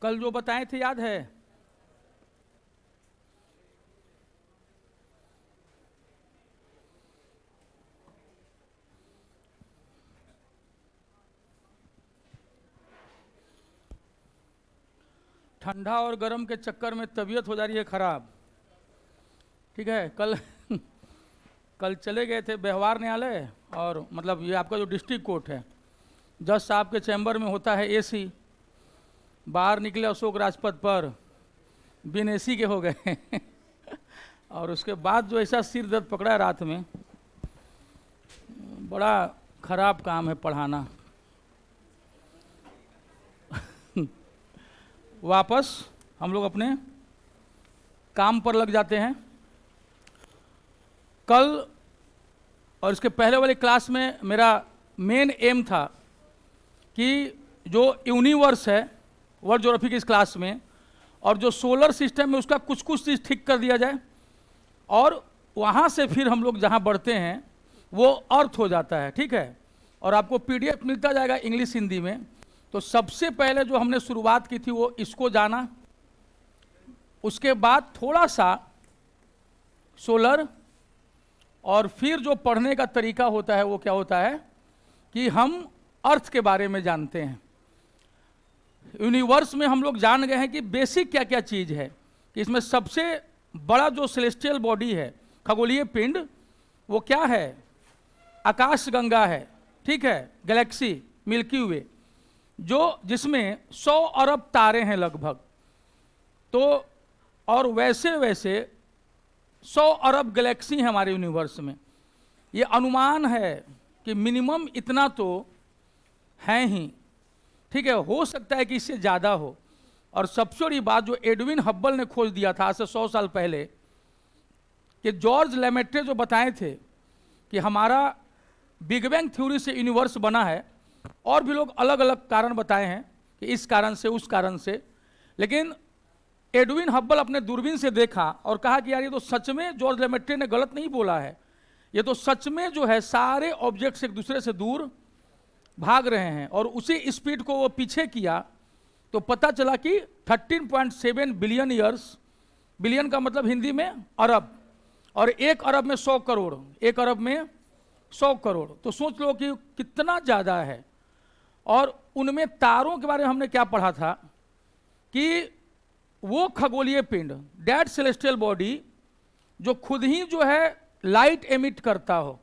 कल जो बताए थे याद है? ठंडा और गर्म के चक्कर में तबीयत हो जा रही है खराब। ठीक है, कल कल चले गए थे व्यवहार न्यायालय, और मतलब ये आपका जो डिस्ट्रिक्ट कोर्ट है, जज साहब के चैम्बर में होता है एसी। बाहर निकले अशोक राजपथ पर, बिन एसी के हो गए और उसके बाद जो ऐसा सिर दर्द पकड़ा रात में, बड़ा खराब काम है पढ़ाना। वापस हम लोग अपने काम पर लग जाते हैं। कल और इसके पहले वाली क्लास में मेरा मेन एम था कि जो यूनिवर्स है, वर्ल्ड ज्योग्राफी की इस क्लास में, और जो सोलर सिस्टम है उसका कुछ कुछ चीज़ ठीक कर दिया जाए, और वहाँ से फिर हम लोग जहाँ बढ़ते हैं वो अर्थ हो जाता है। ठीक है, और आपको पीडीएफ मिलता जाएगा इंग्लिश हिंदी में। तो सबसे पहले जो हमने शुरुआत की थी वो इसको जाना, उसके बाद थोड़ा सा सोलर, और फिर जो पढ़ने का तरीका होता है वो क्या होता है कि हम अर्थ के बारे में जानते हैं। यूनिवर्स में हम लोग जान गए हैं कि बेसिक क्या क्या चीज़ है, कि इसमें सबसे बड़ा जो सेलेस्टियल बॉडी है, खगोलीय पिंड, वो क्या है? आकाश गंगा है। ठीक है, गैलेक्सी मिल्की वे, जो जिसमें 100 अरब तारे हैं लगभग। तो और वैसे वैसे 100 अरब गैलेक्सी हैं हमारे यूनिवर्स में। ये अनुमान है कि मिनिमम इतना तो हैं ही। ठीक है, हो सकता है कि इससे ज़्यादा हो। और सबसे बड़ी बात जो एडविन हब्बल ने खोज दिया था आज से 100 साल पहले, कि जॉर्ज लेमेट्रे जो बताए थे कि हमारा बिग बैंग थ्योरी से यूनिवर्स बना है, और भी लोग अलग अलग कारण बताए हैं कि इस कारण से उस कारण से, लेकिन एडविन हब्बल अपने दूरबीन से देखा और कहा कि यार ये तो सच में जॉर्ज लेमेट्रे ने गलत नहीं बोला है, ये तो सच में जो है सारे ऑब्जेक्ट्स एक दूसरे से दूर भाग रहे हैं। और उसी स्पीड को वो पीछे किया तो पता चला कि 13.7 बिलियन ईयर्स, बिलियन का मतलब हिंदी में अरब, और 1 अरब में 100 करोड़, 1 अरब में 100 करोड़, तो सोच लो कि कितना ज़्यादा है। और उनमें तारों के बारे में हमने क्या पढ़ा था कि वो खगोलीय पिंड, डेड सेलेस्टियल बॉडी, जो खुद ही जो है लाइट एमिट करता हो,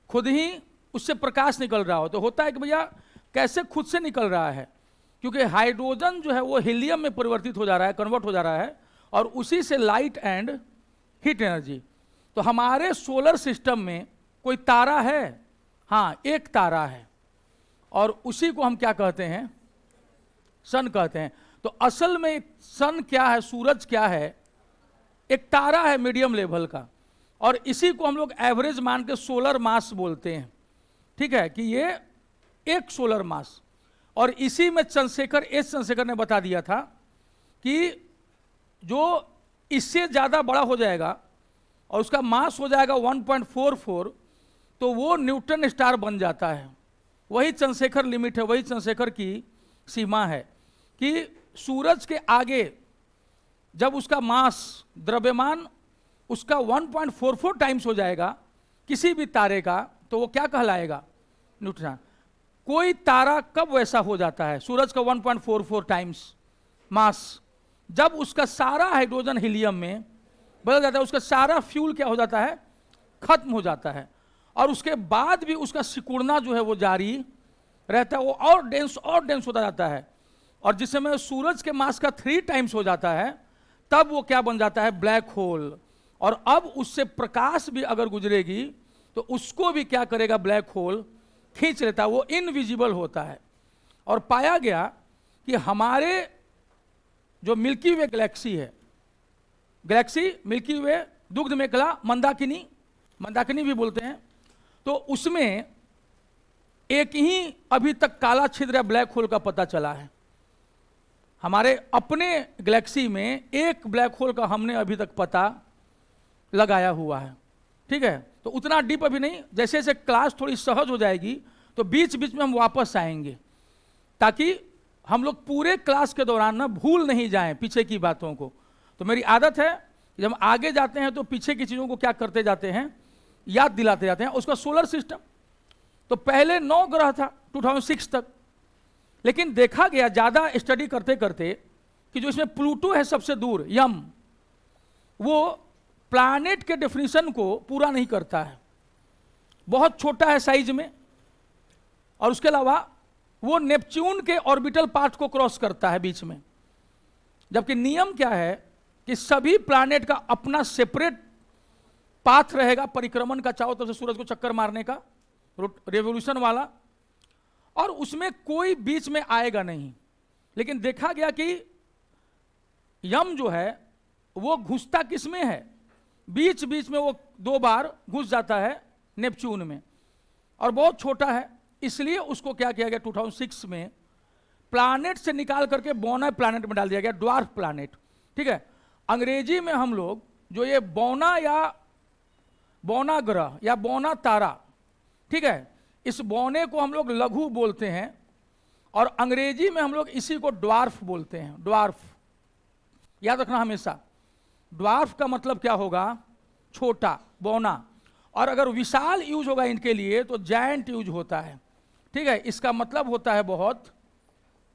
खुद ही उससे प्रकाश निकल रहा हो। तो होता है कि भैया कैसे खुद से निकल रहा है, क्योंकि हाइड्रोजन जो है वो हीलियम में परिवर्तित हो जा रहा है, कन्वर्ट हो जा रहा है, और उसी से लाइट एंड हीट एनर्जी। तो हमारे सोलर सिस्टम में कोई तारा है? हाँ, एक तारा है, और उसी को हम क्या कहते हैं? सन कहते हैं। तो असल में सन क्या है, सूरज क्या है? एक तारा है मीडियम लेवल का, और इसी को हम लोग एवरेज मान के सोलर मास बोलते हैं। ठीक है, कि ये एक सोलर मास। और इसी में चंद्रशेखर, एस चंद्रशेखर ने बता दिया था कि जो इससे ज़्यादा बड़ा हो जाएगा और उसका मास हो जाएगा 1.44, तो वो न्यूटन स्टार बन जाता है। वही चंद्रशेखर लिमिट है, वही चंद्रशेखर की सीमा है कि सूरज के आगे जब उसका मास, द्रव्यमान उसका 1.44 टाइम्स हो जाएगा किसी भी तारे का, तो वो क्या कहलाएगा? न्यूट्रॉन। कोई तारा कब वैसा हो जाता है? सूरज का 1.44 टाइम्स मास, जब उसका सारा हाइड्रोजन हीलियम में बदल जाता है, उसका सारा फ्यूल क्या हो जाता है? खत्म हो जाता है, और उसके बाद भी उसका सिकुड़ना जो है वो जारी रहता है, वो और डेंस होता जाता है। और जिस समय सूरज के मास का 3 टाइम्स हो जाता है, तब वो क्या बन जाता है? Black hole. और अब उससे प्रकाश भी अगर गुजरेगी तो उसको भी क्या करेगा? ब्लैक होल खींच लेता है, वो इनविजिबल होता है। और पाया गया कि हमारे जो मिल्की वे गैलेक्सी है, गैलेक्सी मिल्की वे, दुग्ध मेखला, मंदाकिनी भी बोलते हैं, तो उसमें एक ही अभी तक काला छिद्र या ब्लैक होल का पता चला है। हमारे अपने गैलेक्सी में एक ब्लैक होल का हमने अभी तक पता लगाया हुआ है। ठीक है, तो उतना डीप अभी नहीं, जैसे जैसे क्लास थोड़ी सहज हो जाएगी तो बीच बीच में हम वापस आएंगे, ताकि हम लोग पूरे क्लास के दौरान ना भूल नहीं जाएं पीछे की बातों को। तो मेरी आदत है जब हम आगे जाते हैं तो पीछे की चीज़ों को क्या करते जाते हैं, याद दिलाते जाते हैं। उसका सोलर सिस्टम तो पहले 9 ग्रह था 2006 तक, लेकिन देखा गया ज़्यादा स्टडी करते करते कि जो इसमें प्लूटो है सबसे दूर, यम, वो प्लैनेट के डेफिनेशन को पूरा नहीं करता है, बहुत छोटा है साइज में, और उसके अलावा वो नेपच्यून के ऑर्बिटल पाथ को क्रॉस करता है बीच में। जबकि नियम क्या है कि सभी प्लैनेट का अपना सेपरेट पाथ रहेगा परिक्रमण का, चारों तरफ से सूरज को चक्कर मारने का, रेवोल्यूशन वाला, और उसमें कोई बीच में आएगा नहीं। लेकिन देखा गया कि यम जो है वो घुसता किस में है, बीच बीच में वो 2 बार घुस जाता है नेपच्यून में, और बहुत छोटा है, इसलिए उसको क्या किया गया 2006 में प्लैनेट से निकाल करके बौना प्लैनेट में डाल दिया गया, ड्वार्फ प्लैनेट। ठीक है, अंग्रेजी में हम लोग जो ये बौना या बौना ग्रह या बौना तारा, ठीक है, इस बौने को हम लोग लघु बोलते हैं, और अंग्रेजी में हम लोग इसी को ड्वार्फ बोलते हैं। ड्वार्फ याद रखना हमेशा, ड्वार्फ का मतलब क्या होगा, छोटा, बौना, और अगर विशाल यूज होगा इनके लिए तो जायंट यूज होता है। ठीक है, इसका मतलब होता है बहुत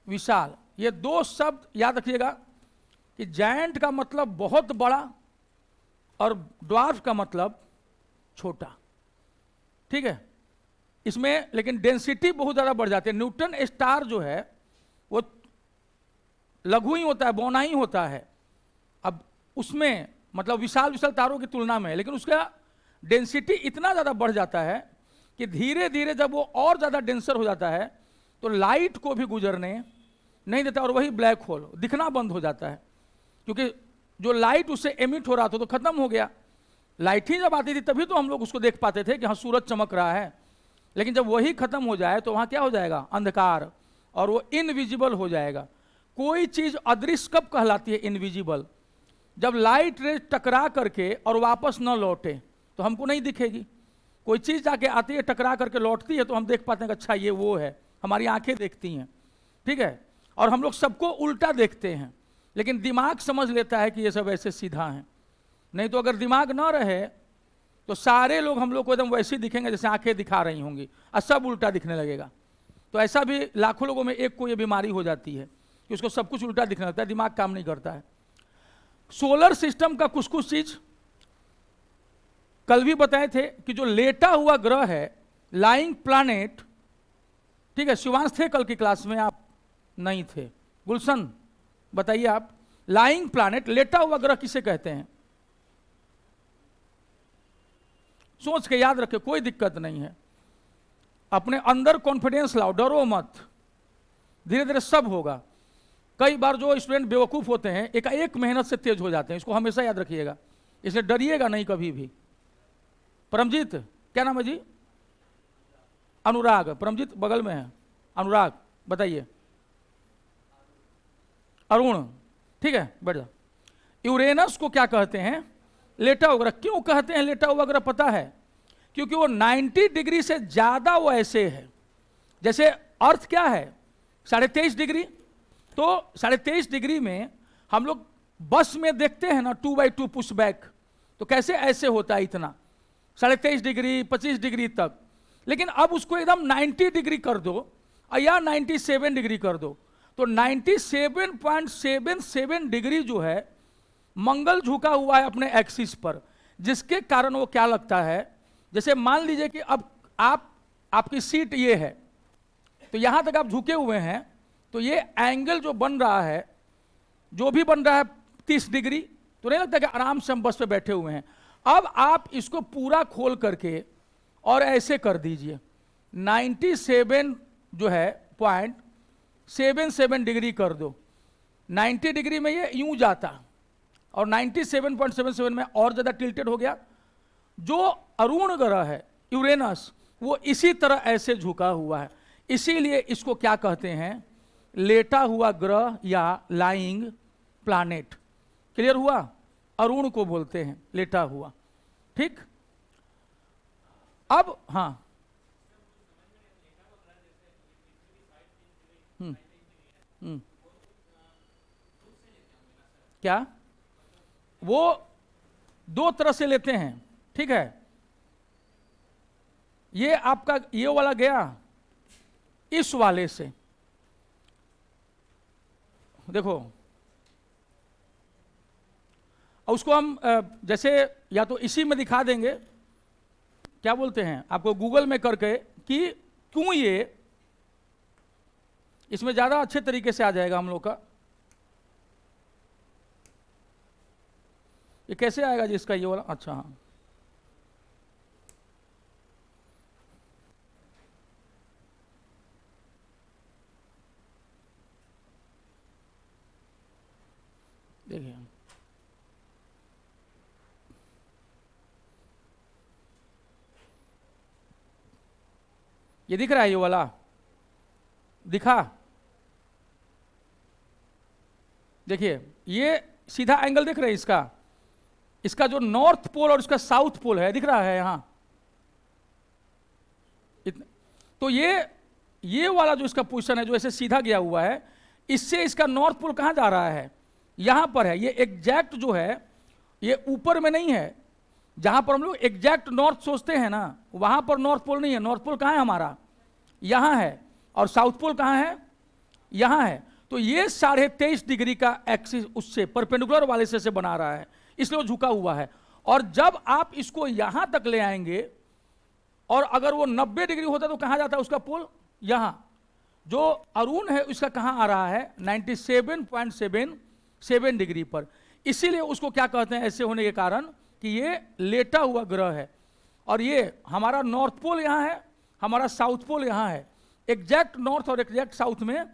विशाल। ये 2 शब्द याद रखिएगा कि जायंट का मतलब बहुत बड़ा और ड्वार्फ का मतलब छोटा। ठीक है, इसमें लेकिन डेंसिटी बहुत ज़्यादा बढ़ जाती है। न्यूटन स्टार जो है वो लघु ही होता है, बौना ही होता है, अब उसमें मतलब विशाल विशाल तारों की तुलना में, लेकिन उसका डेंसिटी इतना ज़्यादा बढ़ जाता है कि धीरे धीरे जब वो और ज़्यादा डेंसर हो जाता है तो लाइट को भी गुजरने नहीं देता, और वही ब्लैक होल दिखना बंद हो जाता है, क्योंकि जो लाइट उससे एमिट हो रहा था तो खत्म हो गया। लाइट ही जब आती थी तभी तो हम लोग उसको देख पाते थे कि हाँ सूरज चमक रहा है, लेकिन जब वही खत्म हो जाए तो वहाँ क्या हो जाएगा, अंधकार, और वो इनविजिबल हो जाएगा। कोई चीज़ अदृश्य कब कहलाती है, इनविजिबल, जब लाइट रेज टकरा करके और वापस न लौटे तो हमको नहीं दिखेगी। कोई चीज़ जाके आती है टकरा करके लौटती है तो हम देख पाते हैं कि अच्छा ये वो है, हमारी आंखें देखती हैं। ठीक है, और हम लोग सबको उल्टा देखते हैं, लेकिन दिमाग समझ लेता है कि ये सब ऐसे सीधा हैं। नहीं तो अगर दिमाग ना रहे तो सारे लोग हम लोग को एकदम वैसे ही दिखेंगे जैसे आंखें दिखा रही होंगी, और सब उल्टा दिखने लगेगा। तो ऐसा भी लाखों लोगों में एक को ये बीमारी हो जाती है कि उसको सब कुछ उल्टा दिखने लगता है, दिमाग काम नहीं करता है। सोलर सिस्टम का कुछ कुछ चीज कल भी बताए थे कि जो लेटा हुआ ग्रह है, लाइंग प्लैनेट, ठीक है, शिवांश थे कल की क्लास में, आप नहीं थे, गुलशन बताइए आप, लाइंग प्लैनेट लेटा हुआ ग्रह किसे कहते हैं, सोच के याद रखे, कोई दिक्कत नहीं है, अपने अंदर कॉन्फिडेंस लाओ, डरो मत, धीरे धीरे सब होगा। कई बार जो स्टूडेंट बेवकूफ होते हैं एक मेहनत से तेज हो जाते हैं, इसको हमेशा याद रखिएगा, इसलिए डरिएगा नहीं कभी भी। परमजीत, क्या नाम है जी, अनुराग, परमजीत बगल में है, अनुराग बताइए, अरुण, ठीक है, बैठ जाओ। यूरेनस को क्या कहते हैं, लेटा हुआ ग्रह। क्यों कहते हैं लेटा हुआ ग्रह पता है, क्योंकि वो 90 डिग्री से ज्यादा वो ऐसे है, जैसे अर्थ क्या है 23.5 डिग्री, तो 23.5 डिग्री में हम लोग बस में देखते हैं ना 2x2 पुश बैक, तो कैसे ऐसे होता है इतना 23.5 डिग्री 25 डिग्री तक, लेकिन अब उसको एकदम 90 डिग्री कर दो या 97 डिग्री कर दो, तो 97.77 डिग्री जो है मंगल झुका हुआ है अपने एक्सिस पर, जिसके कारण वो क्या लगता है, जैसे मान लीजिए कि अब आपकी सीट ये है, तो यहां तक आप झुके हुए हैं, तो ये एंगल जो बन रहा है, जो भी बन रहा है 30 डिग्री, तो नहीं लगता कि आराम से हम बस पे बैठे हुए हैं। अब आप इसको पूरा खोल करके और ऐसे कर दीजिए, 97 जो है 0.77 डिग्री कर दो, 90 डिग्री में ये यूं जाता और 97.77 में और ज़्यादा टिल्टेड हो गया। जो अरुण ग्रह है यूरेनस, वो इसी तरह ऐसे झुका हुआ है, इसीलिए इसको क्या कहते हैं, लेटा हुआ ग्रह या लाइंग प्लैनेट। क्लियर हुआ, अरुण को बोलते हैं लेटा हुआ। ठीक, अब हाँ क्या वो दो तरह से लेते हैं, ठीक है। ये आपका ये वाला गया इस वाले से, देखो, और उसको हम जैसे या तो इसी में दिखा देंगे, क्या बोलते हैं आपको गूगल में करके कि क्यों ये इसमें ज़्यादा अच्छे तरीके से आ जाएगा हम लोग का। ये कैसे आएगा जिसका ये वाला, अच्छा हाँ, देखिए ये दिख रहा है, ये वाला दिखा, देखिए ये सीधा एंगल दिख रहा है इसका, इसका जो नॉर्थ पोल और इसका साउथ पोल है दिख रहा है यहां, तो ये वाला जो इसका पोजीशन है जो ऐसे सीधा गया हुआ है, इससे इसका नॉर्थ पोल कहां जा रहा है, यहां पर है। ये एग्जैक्ट जो है ये ऊपर में नहीं है, जहां पर हम लोग एग्जैक्ट नॉर्थ सोचते हैं ना, वहां पर नॉर्थ पोल नहीं है। नॉर्थ पोल कहां है हमारा, यहां है, और साउथ पोल कहां है, यहां है। तो ये 23.5 डिग्री का एक्सिस उससे परपेंडिकुलर वाले से बना रहा है, इसलिए वो झुका हुआ है। और जब आप इसको यहां तक ले आएंगे, और अगर वो 90 डिग्री होता तो कहां जाता है उसका पोल, यहां। जो अरुण है उसका कहां आ रहा है, 97.77 डिग्री पर। इसीलिए उसको क्या कहते हैं ऐसे होने के कारण कि ये लेटा हुआ ग्रह है, और ये हमारा नॉर्थ पोल यहां है, हमारा साउथ पोल यहां है। एग्जैक्ट नॉर्थ और एग्जैक्ट साउथ में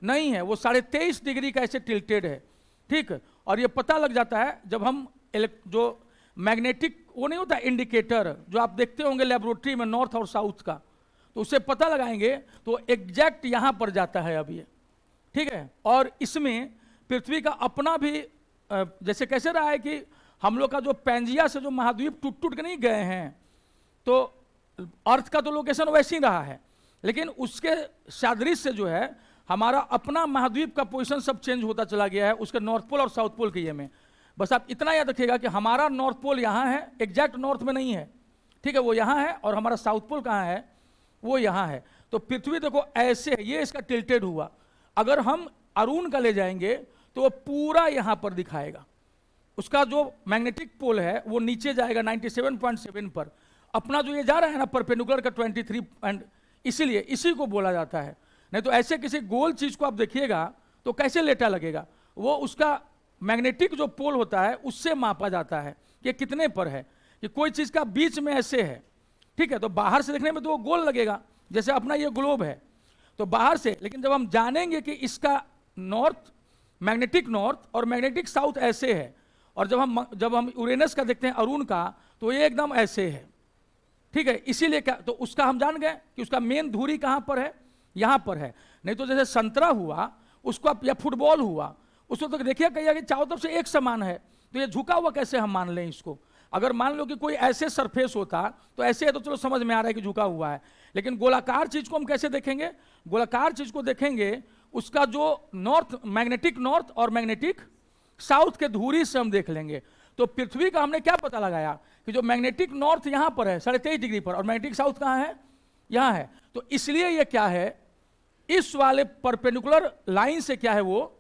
नहीं है, वो 23.5 डिग्री का ऐसे टिल्टेड है, ठीक। और ये पता लग जाता है जब हम जो मैग्नेटिक वो नहीं होता इंडिकेटर जो आप देखते होंगे लेबोरेटरी में नॉर्थ और साउथ का, तो उससे पता लगाएंगे तो एग्जैक्ट यहां पर जाता है अब ये, ठीक है। और इसमें पृथ्वी का अपना भी जैसे कैसे रहा है कि हम लोग का जो पैंजिया से जो महाद्वीप टूट टूट के नहीं गए हैं, तो अर्थ का तो लोकेशन वैसे ही रहा है, लेकिन उसके सादृश्य जो है हमारा अपना महाद्वीप का पोजीशन सब चेंज होता चला गया है उसके नॉर्थ पोल और साउथ पोल के ये में। बस आप इतना याद रखिएगा कि हमारा नॉर्थ पोल यहाँ है, एग्जैक्ट नॉर्थ में नहीं है, ठीक है, वो यहाँ है, और हमारा साउथ पोल कहाँ है, वो यहाँ है। तो पृथ्वी देखो ऐसे है, ये इसका टिल्टेड हुआ। अगर हम अरुण का ले जाएंगे तो वो पूरा यहाँ पर दिखाएगा, उसका जो मैग्नेटिक पोल है वो नीचे जाएगा 97.7 पर, अपना जो ये जा रहा है ना परपेंडिकुलर का 23, एंड इसीलिए इसी को बोला जाता है। नहीं तो ऐसे किसी गोल चीज को आप देखिएगा तो कैसे लेटा लगेगा, वो उसका मैग्नेटिक जो पोल होता है उससे मापा जाता है कि कितने पर है, कि कोई चीज का बीच में ऐसे है, ठीक है। तो बाहर से देखने में तो वो गोल लगेगा, जैसे अपना ये ग्लोब है तो बाहर से, लेकिन जब हम जानेंगे कि इसका नॉर्थ मैग्नेटिक नॉर्थ और मैग्नेटिक साउथ ऐसे है, और जब हम यूरेनस का देखते हैं अरुण का तो ये एकदम ऐसे है, ठीक है। इसीलिए क्या, तो उसका हम जान गए कि उसका मेन धुरी कहां पर है, यहां पर है। नहीं तो जैसे संतरा हुआ उसको आप, या फुटबॉल हुआ उसको तो देखिए कहिए कि चारों तरफ से एक समान है, तो ये झुका हुआ कैसे हम मान लें इसको। अगर मान लो कि कोई ऐसे सरफेस होता तो ऐसे है तो चलो समझ में आ रहा है कि झुका हुआ है, लेकिन गोलाकार चीज को हम कैसे देखेंगे, गोलाकार चीज को देखेंगे उसका जो नॉर्थ मैग्नेटिक नॉर्थ और मैग्नेटिक साउथ के धुरी से हम देख लेंगे। तो पृथ्वी का हमने क्या पता लगाया कि जो मैग्नेटिक नॉर्थ यहां पर है 23.5 डिग्री पर, और मैग्नेटिक साउथ कहां है, यहां है। तो इसलिए ये क्या है, इस वाले परपेंडिकुलर लाइन से क्या है वो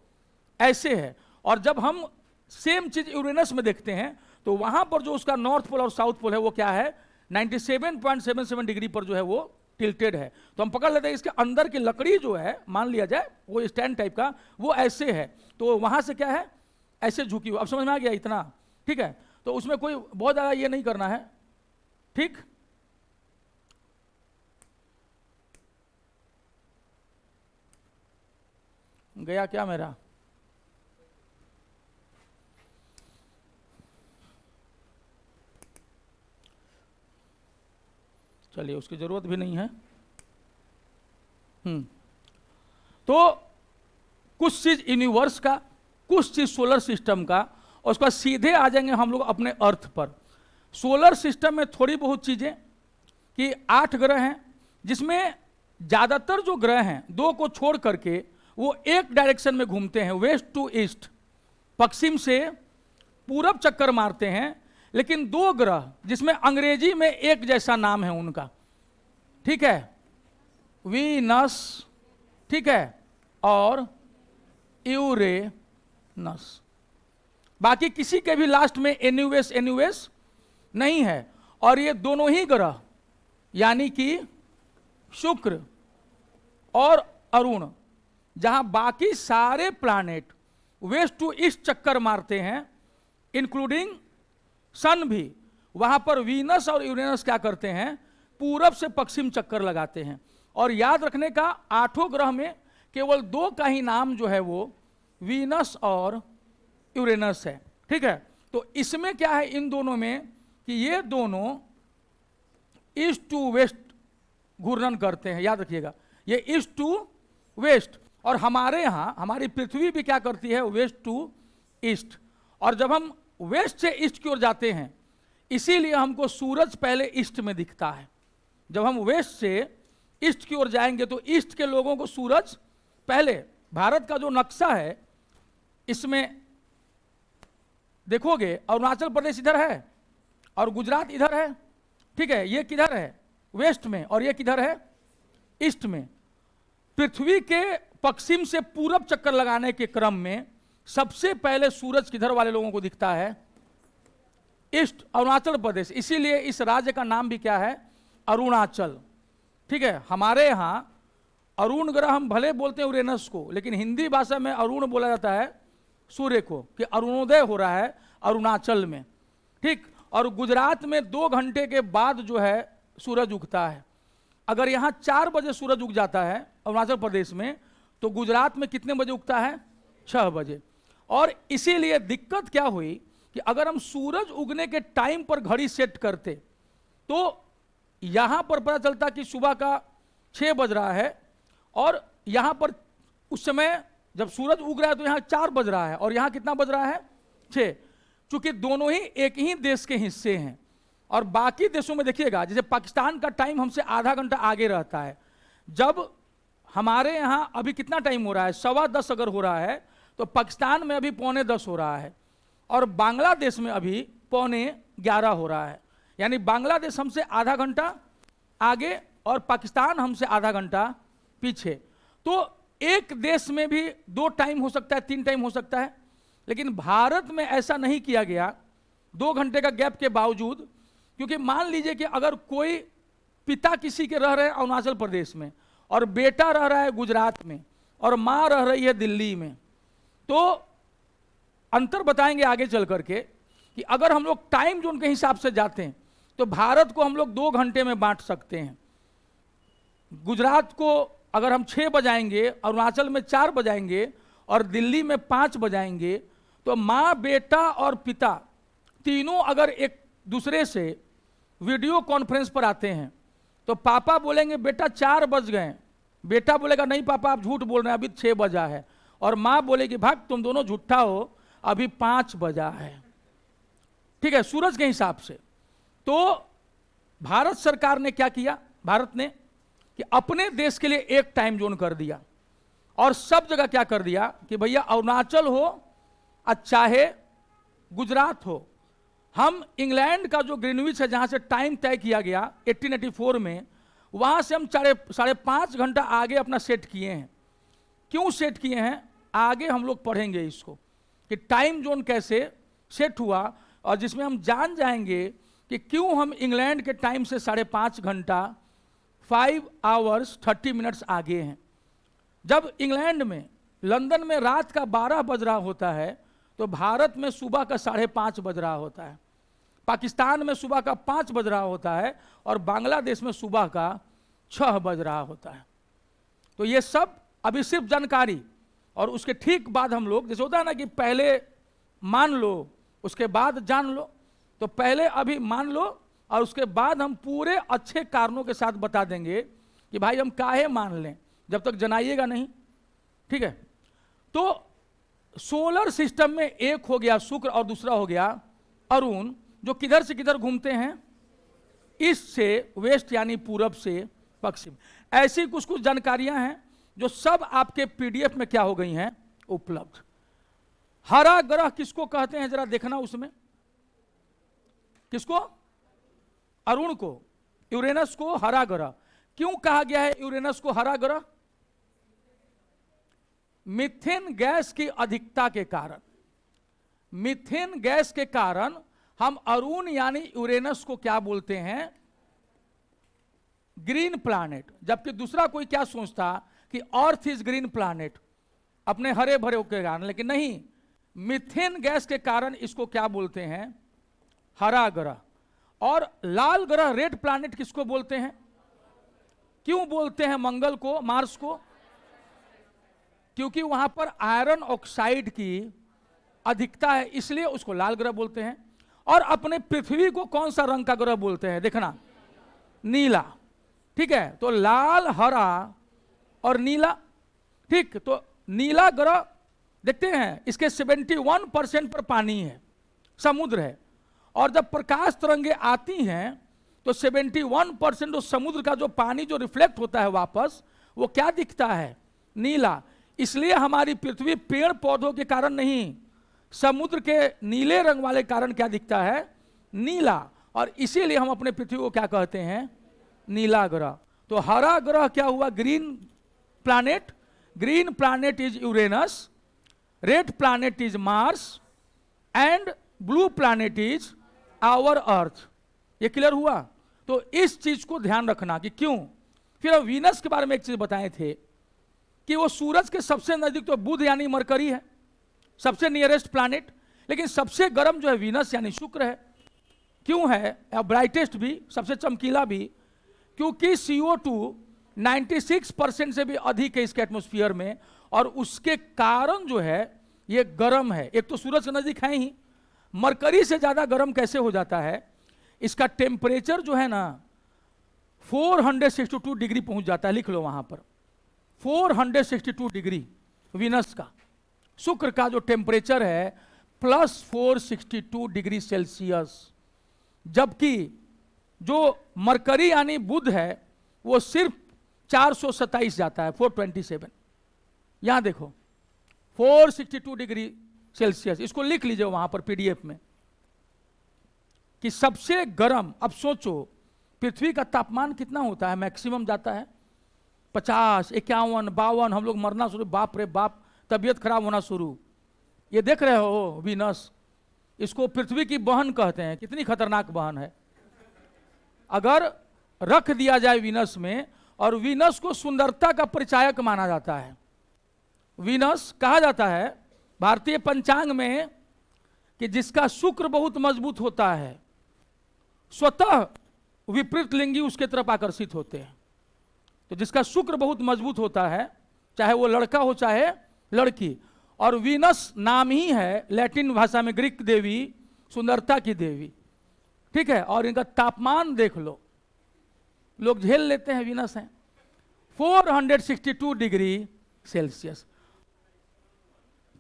ऐसे है। और जब हम सेम चीज यूरेनस में देखते हैं तो वहां पर जो उसका नॉर्थ पोल और साउथ पोल है वो क्या है 97.77 डिग्री पर जो है वो टिल्टेड है। तो हम पकड़ लेते हैं इसके अंदर की लकड़ी जो है, मान लिया जाए वो स्टैंड टाइप का, वो ऐसे है, तो वहां से क्या है ऐसे झुकी हुई। अब समझ में आ गया इतना, ठीक है। तो उसमें कोई बहुत ज्यादा ये नहीं करना है, ठीक। गया क्या मेरा, चलिए उसकी जरूरत भी नहीं है। तो कुछ चीज यूनिवर्स का, कुछ चीज सोलर सिस्टम का, और उसके बाद सीधे आ जाएंगे हम लोग अपने अर्थ पर। सोलर सिस्टम में थोड़ी बहुत चीजें कि 8 ग्रह हैं, जिसमें ज्यादातर जो ग्रह हैं 2 को छोड़ करके वो एक डायरेक्शन में घूमते हैं, वेस्ट टू ईस्ट, पश्चिम से पूरब चक्कर मारते हैं। लेकिन दो ग्रह जिसमें अंग्रेजी में एक जैसा नाम है उनका, ठीक है, वीनस, ठीक है, और यूरेनस। बाकी किसी के भी लास्ट में एन्यूएस एन्यूएस नहीं है। और ये दोनों ही ग्रह यानी कि शुक्र और अरुण, जहां बाकी सारे प्लैनेट वेस्ट टू ईस्ट चक्कर मारते हैं इंक्लूडिंग सन भी, वहां पर वीनस और यूरेनस क्या करते हैं, पूरब से पश्चिम चक्कर लगाते हैं। और याद रखने का, 8 ग्रह में केवल 2 का ही नाम जो है वो वीनस और यूरेनस है, ठीक है। तो इसमें क्या है इन दोनों में कि ये दोनों ईस्ट टू वेस्ट घूर्णन करते हैं, याद रखिएगा, ये ईस्ट टू वेस्ट। और हमारे यहाँ हमारी पृथ्वी भी क्या करती है, वेस्ट टू ईस्ट। और जब हम वेस्ट से ईस्ट की ओर जाते हैं, इसीलिए हमको सूरज पहले ईस्ट में दिखता है। जब हम वेस्ट से ईस्ट की ओर जाएंगे तो ईस्ट के लोगों को सूरज पहले। भारत का जो नक्शा है इसमें देखोगे अरुणाचल प्रदेश इधर है और गुजरात इधर है, ठीक है, ये किधर है, वेस्ट में, और ये किधर है, ईस्ट में। पृथ्वी के पश्चिम से पूरब चक्कर लगाने के क्रम में सबसे पहले सूरज किधर वाले लोगों को दिखता है, ईस्ट, अरुणाचल प्रदेश। इसीलिए इस राज्य का नाम भी क्या है, अरुणाचल, ठीक है। हमारे यहाँ अरुण ग्रह हम भले बोलते हैं यूरेनस को, लेकिन हिंदी भाषा में अरुण बोला जाता है सूर्य को, कि अरुणोदय हो रहा है अरुणाचल में, ठीक। और गुजरात में 2 घंटे के बाद जो है सूरज उगता है। अगर यहाँ 4 बजे सूरज उग जाता है अरुणाचल प्रदेश में, तो गुजरात में कितने बजे उगता है, 6 बजे। और इसीलिए दिक्कत क्या हुई कि अगर हम सूरज उगने के टाइम पर घड़ी सेट करते तो यहाँ पर पता चलता कि सुबह का 6 बज रहा है, और यहाँ पर उस समय जब सूरज उग रहा है तो यहाँ 4 बज रहा है, और यहाँ कितना बज रहा है, 6। चूंकि दोनों ही एक ही देश के हिस्से हैं। और बाकी देशों में देखिएगा, जैसे पाकिस्तान का टाइम हमसे आधा घंटा आगे रहता है। जब हमारे यहाँ अभी कितना टाइम हो रहा है, 10:15 अगर हो रहा है, तो पाकिस्तान में अभी 10:45 हो रहा है, और बांग्लादेश में अभी 11:15 हो रहा है। यानी बांग्लादेश हमसे आधा घंटा आगे और पाकिस्तान हमसे आधा घंटा पीछे। तो एक देश में भी 2 टाइम हो सकता है, 3 टाइम हो सकता है, लेकिन भारत में ऐसा नहीं किया गया 2 घंटे का गैप के बावजूद। क्योंकि मान लीजिए कि अगर कोई पिता किसी के रह रहे हैं अरुणाचल प्रदेश में, और बेटा रह रहा है गुजरात में, और माँ रह रही है दिल्ली में, तो अंतर बताएंगे आगे चल करके कि अगर हम लोग टाइम जोन के हिसाब से जाते हैं तो भारत को हम लोग 2 घंटे में बांट सकते हैं। गुजरात को अगर हम 6 बजाएंगे, अरुणाचल में 4 बजाएंगे, और दिल्ली में 5 बजाएंगे, तो माँ, बेटा और पिता तीनों अगर एक दूसरे से वीडियो कॉन्फ्रेंस पर आते हैं तो पापा बोलेंगे बेटा 4 बज गए, बेटा बोलेगा नहीं पापा आप झूठ बोल रहे हैं अभी 6 बजा है, और माँ बोलेगी भाग तुम दोनों झूठा हो अभी 5 बजा है, ठीक है, सूरज के हिसाब से। तो भारत सरकार ने क्या किया, भारत ने कि अपने देश के लिए एक टाइम जोन कर दिया, और सब जगह क्या कर दिया कि भैया अरुणाचल हो चाहे गुजरात हो, हम इंग्लैंड का जो ग्रीनविच है जहां से टाइम तय किया गया 1884 में, वहां से हम 5.5 घंटा आगे अपना सेट किए हैं। क्यों सेट किए हैं, आगे हम लोग पढ़ेंगे इसको कि टाइम जोन कैसे सेट हुआ, और जिसमें हम जान जाएंगे कि क्यों हम इंग्लैंड के टाइम से 5.5 घंटा 5 hours 30 minutes आगे हैं। जब इंग्लैंड में, लंदन में रात का 12 बज रहा होता है, तो भारत में सुबह का 5:30 बज रहा होता है, पाकिस्तान में सुबह का 5 बज रहा होता है, और बांग्लादेश में सुबह का 6 बज रहा होता है। तो ये सब अभी सिर्फ जानकारी, और उसके ठीक बाद हम लोग, जैसे होता है ना कि पहले मान लो उसके बाद जान लो, तो पहले अभी मान लो और उसके बाद हम पूरे अच्छे कारणों के साथ बता देंगे कि भाई हम काहे मान लें, जब तक जनाइएगा नहीं, ठीक है। तो सोलर सिस्टम में एक हो गया शुक्र और दूसरा हो गया अरुण, जो किधर से किधर घूमते हैं, ईस्ट से वेस्ट यानी पूरब से पश्चिम। ऐसी कुछ कुछ जानकारियां हैं जो सब आपके पीडीएफ में क्या हो गई हैं, उपलब्ध। हरा ग्रह किसको कहते हैं, जरा देखना उसमें, किसको, अरुण को, यूरेनस को हरा ग्रह। क्यों कहा गया है यूरेनस को हरा ग्रह? मीथेन गैस की अधिकता के कारण, मीथेन गैस के कारण हम अरुण यानी यूरेनस को क्या बोलते हैं, ग्रीन प्लैनेट। जबकि दूसरा कोई क्या सोचता कि अर्थ इज ग्रीन प्लैनेट, अपने हरे भरे के कारण, लेकिन नहीं, मीथेन गैस के कारण इसको क्या बोलते हैं, हरा ग्रह। और लाल ग्रह रेड प्लैनेट किसको बोलते हैं? क्यों बोलते हैं मंगल को, मार्स को? क्योंकि वहां पर आयरन ऑक्साइड की अधिकता है, इसलिए उसको लाल ग्रह बोलते हैं। और अपने पृथ्वी को कौन सा रंग का ग्रह बोलते हैं, देखना, नीला। ठीक है, तो लाल, हरा और नीला। ठीक, तो नीला ग्रह देखते हैं, इसके 71% पर पानी है, समुद्र है। और जब प्रकाश तरंगे आती हैं तो 71% उस समुद्र का जो पानी जो रिफ्लेक्ट होता है वापस, वो क्या दिखता है, नीला। इसलिए हमारी पृथ्वी पेड़ पौधों के कारण नहीं, समुद्र के नीले रंग वाले कारण क्या दिखता है, नीला। और इसीलिए हम अपने पृथ्वी को क्या कहते हैं, नीला ग्रह। तो हरा ग्रह क्या हुआ, green planet. Green planet is Uranus, red planet is Mars and blue planet is our Earth. ये क्लियर हुआ? तो इस चीज को ध्यान रखना कि क्यों। फिर अब वीनस के बारे में एक चीज बताए थे कि वो सूरज के सबसे नजदीक तो बुध यानी मरकरी है, सबसे नियरेस्ट प्लैनेट, लेकिन सबसे गर्म जो है वीनस यानी शुक्र है। क्यों है, ब्राइटेस्ट भी, सबसे चमकीला भी, क्योंकि CO2 96% से भी अधिक है इसके एटमॉस्फेयर में, और उसके कारण जो है ये गर्म है। एक तो सूरज के नजदीक है ही, मरकरी से ज्यादा गर्म कैसे हो जाता है, इसका टेम्परेचर जो है ना 462 डिग्री पहुंच जाता है, लिख लो वहां पर 462 डिग्री वीनस का। शुक्र का जो टेम्परेचर है +462 डिग्री सेल्सियस, जबकि जो मरकरी यानी बुध है वो सिर्फ 427 जाता है, 427। यहां देखो 462 डिग्री सेल्सियस, इसको लिख लीजिए वहां पर पीडीएफ में कि सबसे गर्म। अब सोचो पृथ्वी का तापमान कितना होता है, मैक्सिमम जाता है 50, 51, 52, हम लोग मरना शुरू, बाप रे बाप, तबीयत खराब होना शुरू। ये देख रहे हो वीनस, इसको पृथ्वी की बहन कहते हैं। कितनी खतरनाक बहन है। अगर रख दिया जाए वीनस में, और वीनस को सुंदरता का परिचायक माना जाता है। वीनस कहा जाता है भारतीय पंचांग में कि जिसका शुक्र बहुत मजबूत होता है, स्वतः विपरीत लिंगी उसके तरफ आकर्षित होते हैं। तो जिसका शुक्र बहुत मजबूत होता है, चाहे वो लड़का हो चाहे लड़की। और वीनस नाम ही है लैटिन भाषा में, ग्रीक देवी, सुंदरता की देवी। ठीक है, और इनका तापमान देख लो, लोग झेल लेते हैं। वीनस है 462 डिग्री सेल्सियस।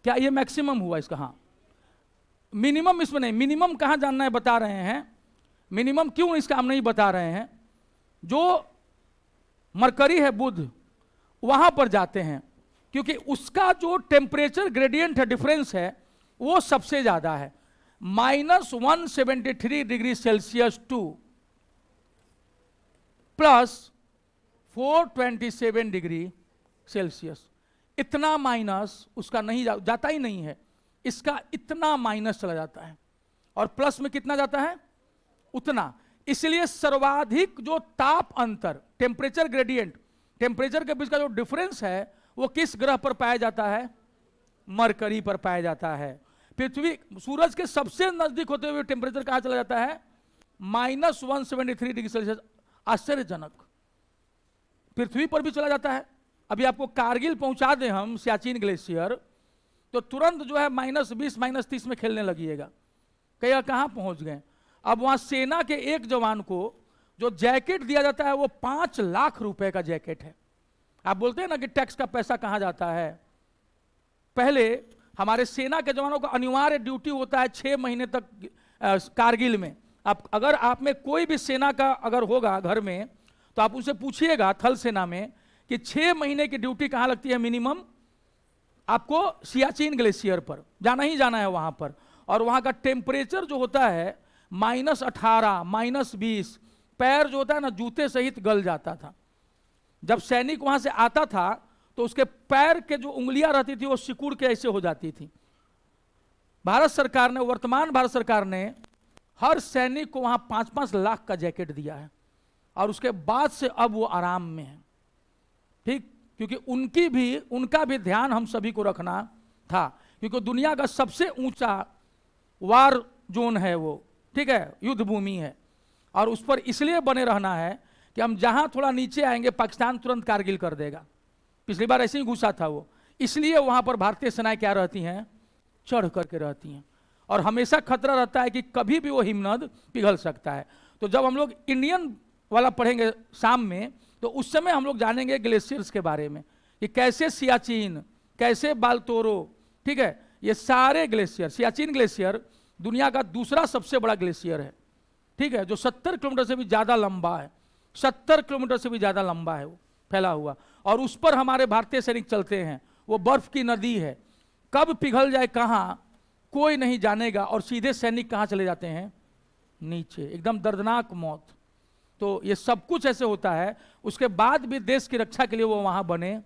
क्या ये मैक्सिमम हुआ इसका? हाँ, मिनिमम इसमें नहीं। मिनिमम कहाँ जानना है बता रहे हैं। मिनिमम क्यों इसका हम नहीं बता रहे हैं, जो मरकरी है बुध, वहां पर जाते हैं, क्योंकि उसका जो टेम्परेचर ग्रेडियंट है, डिफरेंस है, वो सबसे ज्यादा है, -173 degree Celsius to +427 degree Celsius. इतना माइनस उसका नहीं जाता ही नहीं है, इसका इतना माइनस चला जाता है। और प्लस में कितना जाता है, उतना। इसलिए सर्वाधिक जो ताप अंतर, टेम्परेचर ग्रेडियंट, टेम्परेचर के बीच का जो डिफरेंस है, वो किस ग्रह पर पाया जाता है, मरकरी पर पाया जाता है। पृथ्वी, सूरज के सबसे नजदीक होते हुए टेम्परेचर कहां चला जाता है, -173 डिग्री सेल्सियस। आश्चर्यजनक, पृथ्वी पर भी चला जाता है। अभी आपको कारगिल पहुंचा दें हम, सियाचिन ग्लेशियर, तो तुरंत जो है -20, -30 में खेलने लगिएगा, कहीं कहां पहुंच गए। अब वहां सेना के एक जवान को जो जैकेट दिया जाता है वो 5 लाख रुपए का जैकेट है। आप बोलते हैं ना कि टैक्स का पैसा कहां जाता है। पहले हमारे सेना के जवानों का अनिवार्य ड्यूटी होता है 6 महीने तक कारगिल में। अगर आप में कोई भी सेना का अगर होगा घर में, तो आप उनसे पूछिएगा थल सेना में कि 6 महीने की ड्यूटी कहाँ लगती है मिनिमम, आपको सियाचिन ग्लेशियर पर जाना ही जाना है वहाँ पर। और वहाँ का टेम्परेचर जो होता है -18, -20, पैर जो होता है ना जूते सहित गल जाता था। जब सैनिक वहाँ से आता था तो उसके पैर के जो उंगलियां रहती थी वो सिकुड़ के ऐसे हो जाती थी। भारत सरकार ने, वर्तमान भारत सरकार ने हर सैनिक को वहाँ 5-5 लाख का जैकेट दिया है और उसके बाद से अब वो आराम में है, ठीक, क्योंकि उनका भी ध्यान हम सभी को रखना था, क्योंकि दुनिया का सबसे ऊंचा वार जोन है वो, ठीक है, युद्ध भूमि है, और उस पर इसलिए बने रहना है कि हम जहां थोड़ा नीचे आएंगे पाकिस्तान तुरंत कारगिल कर देगा। पिछली बार ऐसे ही घुसा था वो, इसलिए वहां पर भारतीय सेनाएं क्या रहती हैं, चढ़ करके रहती हैं, और हमेशा खतरा रहता है कि कभी भी वो हिमनद पिघल सकता है। तो जब हम लोग इंडियन वाला पढ़ेंगे शाम में, तो उस समय हम लोग जानेंगे ग्लेशियर्स के बारे में कि कैसे सियाचिन, कैसे बाल्तोरो, ठीक है, ये सारे ग्लेशियर, सियाचिन ग्लेशियर दुनिया का दूसरा सबसे बड़ा ग्लेशियर है, ठीक है, जो 70 किलोमीटर से भी ज़्यादा लंबा है, 70 किलोमीटर से भी ज़्यादा लंबा है वो फैला हुआ, और उस पर हमारे भारतीय सैनिक चलते हैं। वो बर्फ की नदी है, कब पिघल जाए कहाँ कोई नहीं जानेगा, और सीधे सैनिक कहाँ चले जाते हैं, नीचे, एकदम दर्दनाक मौत। तो ये सब कुछ ऐसे होता है, उसके बाद भी देश की रक्षा के लिए वो वहाँ बने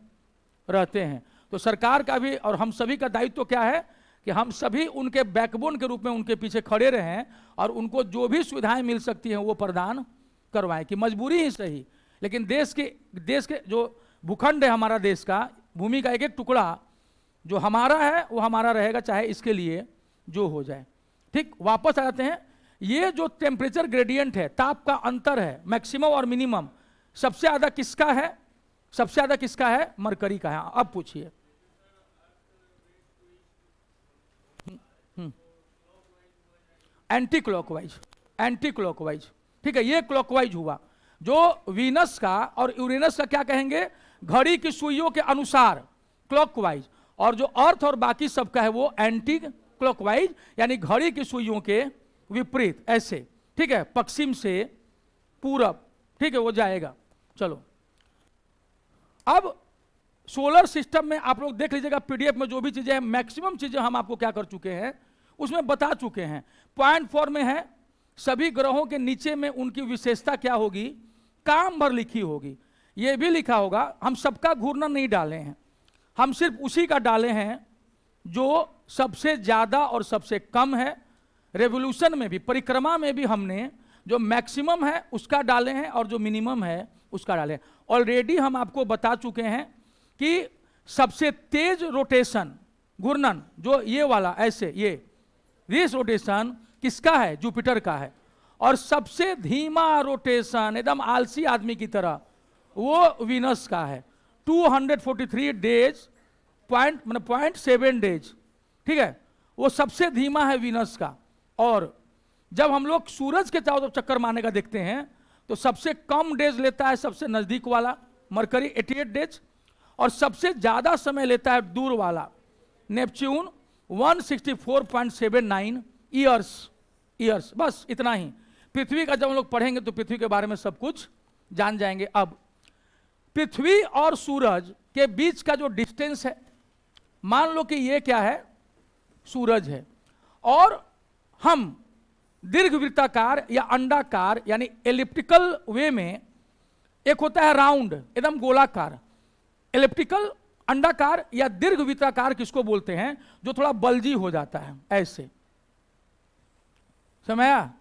रहते हैं। तो सरकार का भी और हम सभी का दायित्व क्या है कि हम सभी उनके बैकबोन के रूप में उनके पीछे खड़े रहें और उनको जो भी सुविधाएं मिल सकती हैं वो प्रदान करवाएं, कि मजबूरी ही सही, लेकिन देश के जो भूखंड है हमारा, देश का भूमि का एक एक टुकड़ा जो हमारा है वो हमारा रहेगा, चाहे इसके लिए जो हो जाए। ठीक, वापस आ जाते हैं। ये जो टेम्परेचर ग्रेडियंट है, ताप का अंतर है, मैक्सिमम और मिनिमम, सबसे ज़्यादा किसका है, सबसे ज़्यादा किसका है, मरकरी का है। अब पूछिए। एंटी क्लॉकवाइज, ठीक है, ये क्लॉकवाइज हुआ। जो वीनस का और यूरेनस का क्या कहेंगे, घड़ी की सुइयों के अनुसार क्लॉकवाइज, और जो अर्थ और बाकी सबका है वो एंटी क्लॉकवाइज, यानी घड़ी की सुइयों के विपरीत, ऐसे, ठीक है, पश्चिम से पूरब, ठीक है, वो जाएगा। चलो, अब सोलर सिस्टम में आप लोग देख लीजिएगा, पीडीएफ में जो भी चीजें हैं, मैक्सिमम चीजें हम आपको क्या कर चुके हैं, उसमें बता चुके हैं। पॉइंट 4 में है सभी ग्रहों के नीचे में उनकी विशेषता क्या होगी, काम भर लिखी होगी। ये भी लिखा होगा, हम सबका घूर्णन नहीं डाले हैं, हम सिर्फ उसी का डाले हैं जो सबसे ज्यादा और सबसे कम है। रेवोल्यूशन में भी, परिक्रमा में भी हमने जो मैक्सिमम है उसका डाले हैं और जो मिनिमम है उसका डाले हैं। ऑलरेडी हम आपको बता चुके हैं कि सबसे तेज रोटेशन, घूर्णन, जो ये वाला ऐसे, ये दिस रोटेशन किसका है, जुपिटर का है। और सबसे धीमा रोटेशन, एकदम आलसी आदमी की तरह, वो वीनस का है। 243 डेज, 0.7 डेज, ठीक है, वो सबसे धीमा है वीनस का। और जब हम लोग सूरज के चारों तरफ चक्कर मारने का देखते हैं तो सबसे कम डेज लेता है सबसे नजदीक वाला मरकरी, 88 डेज, और सबसे ज्यादा समय लेता है दूर वाला नेपच्यून, 164.79 ईयर्स। बस इतना ही। पृथ्वी का जब हम लोग पढ़ेंगे तो पृथ्वी के बारे में सब कुछ जान जाएंगे। अब पृथ्वी और सूरज के बीच का जो डिस्टेंस है, मान लो कि ये क्या है, सूरज है, और हम दीर्घवृत्ताकार या अंडाकार यानी एलिप्टिकल वे में, एक होता है राउंड, एकदम गोलाकार, एलिप्टिकल, अंडाकार या दीर्घवृत्ताकार किसको बोलते हैं, जो थोड़ा बल्जी हो जाता है ऐसे, समझा।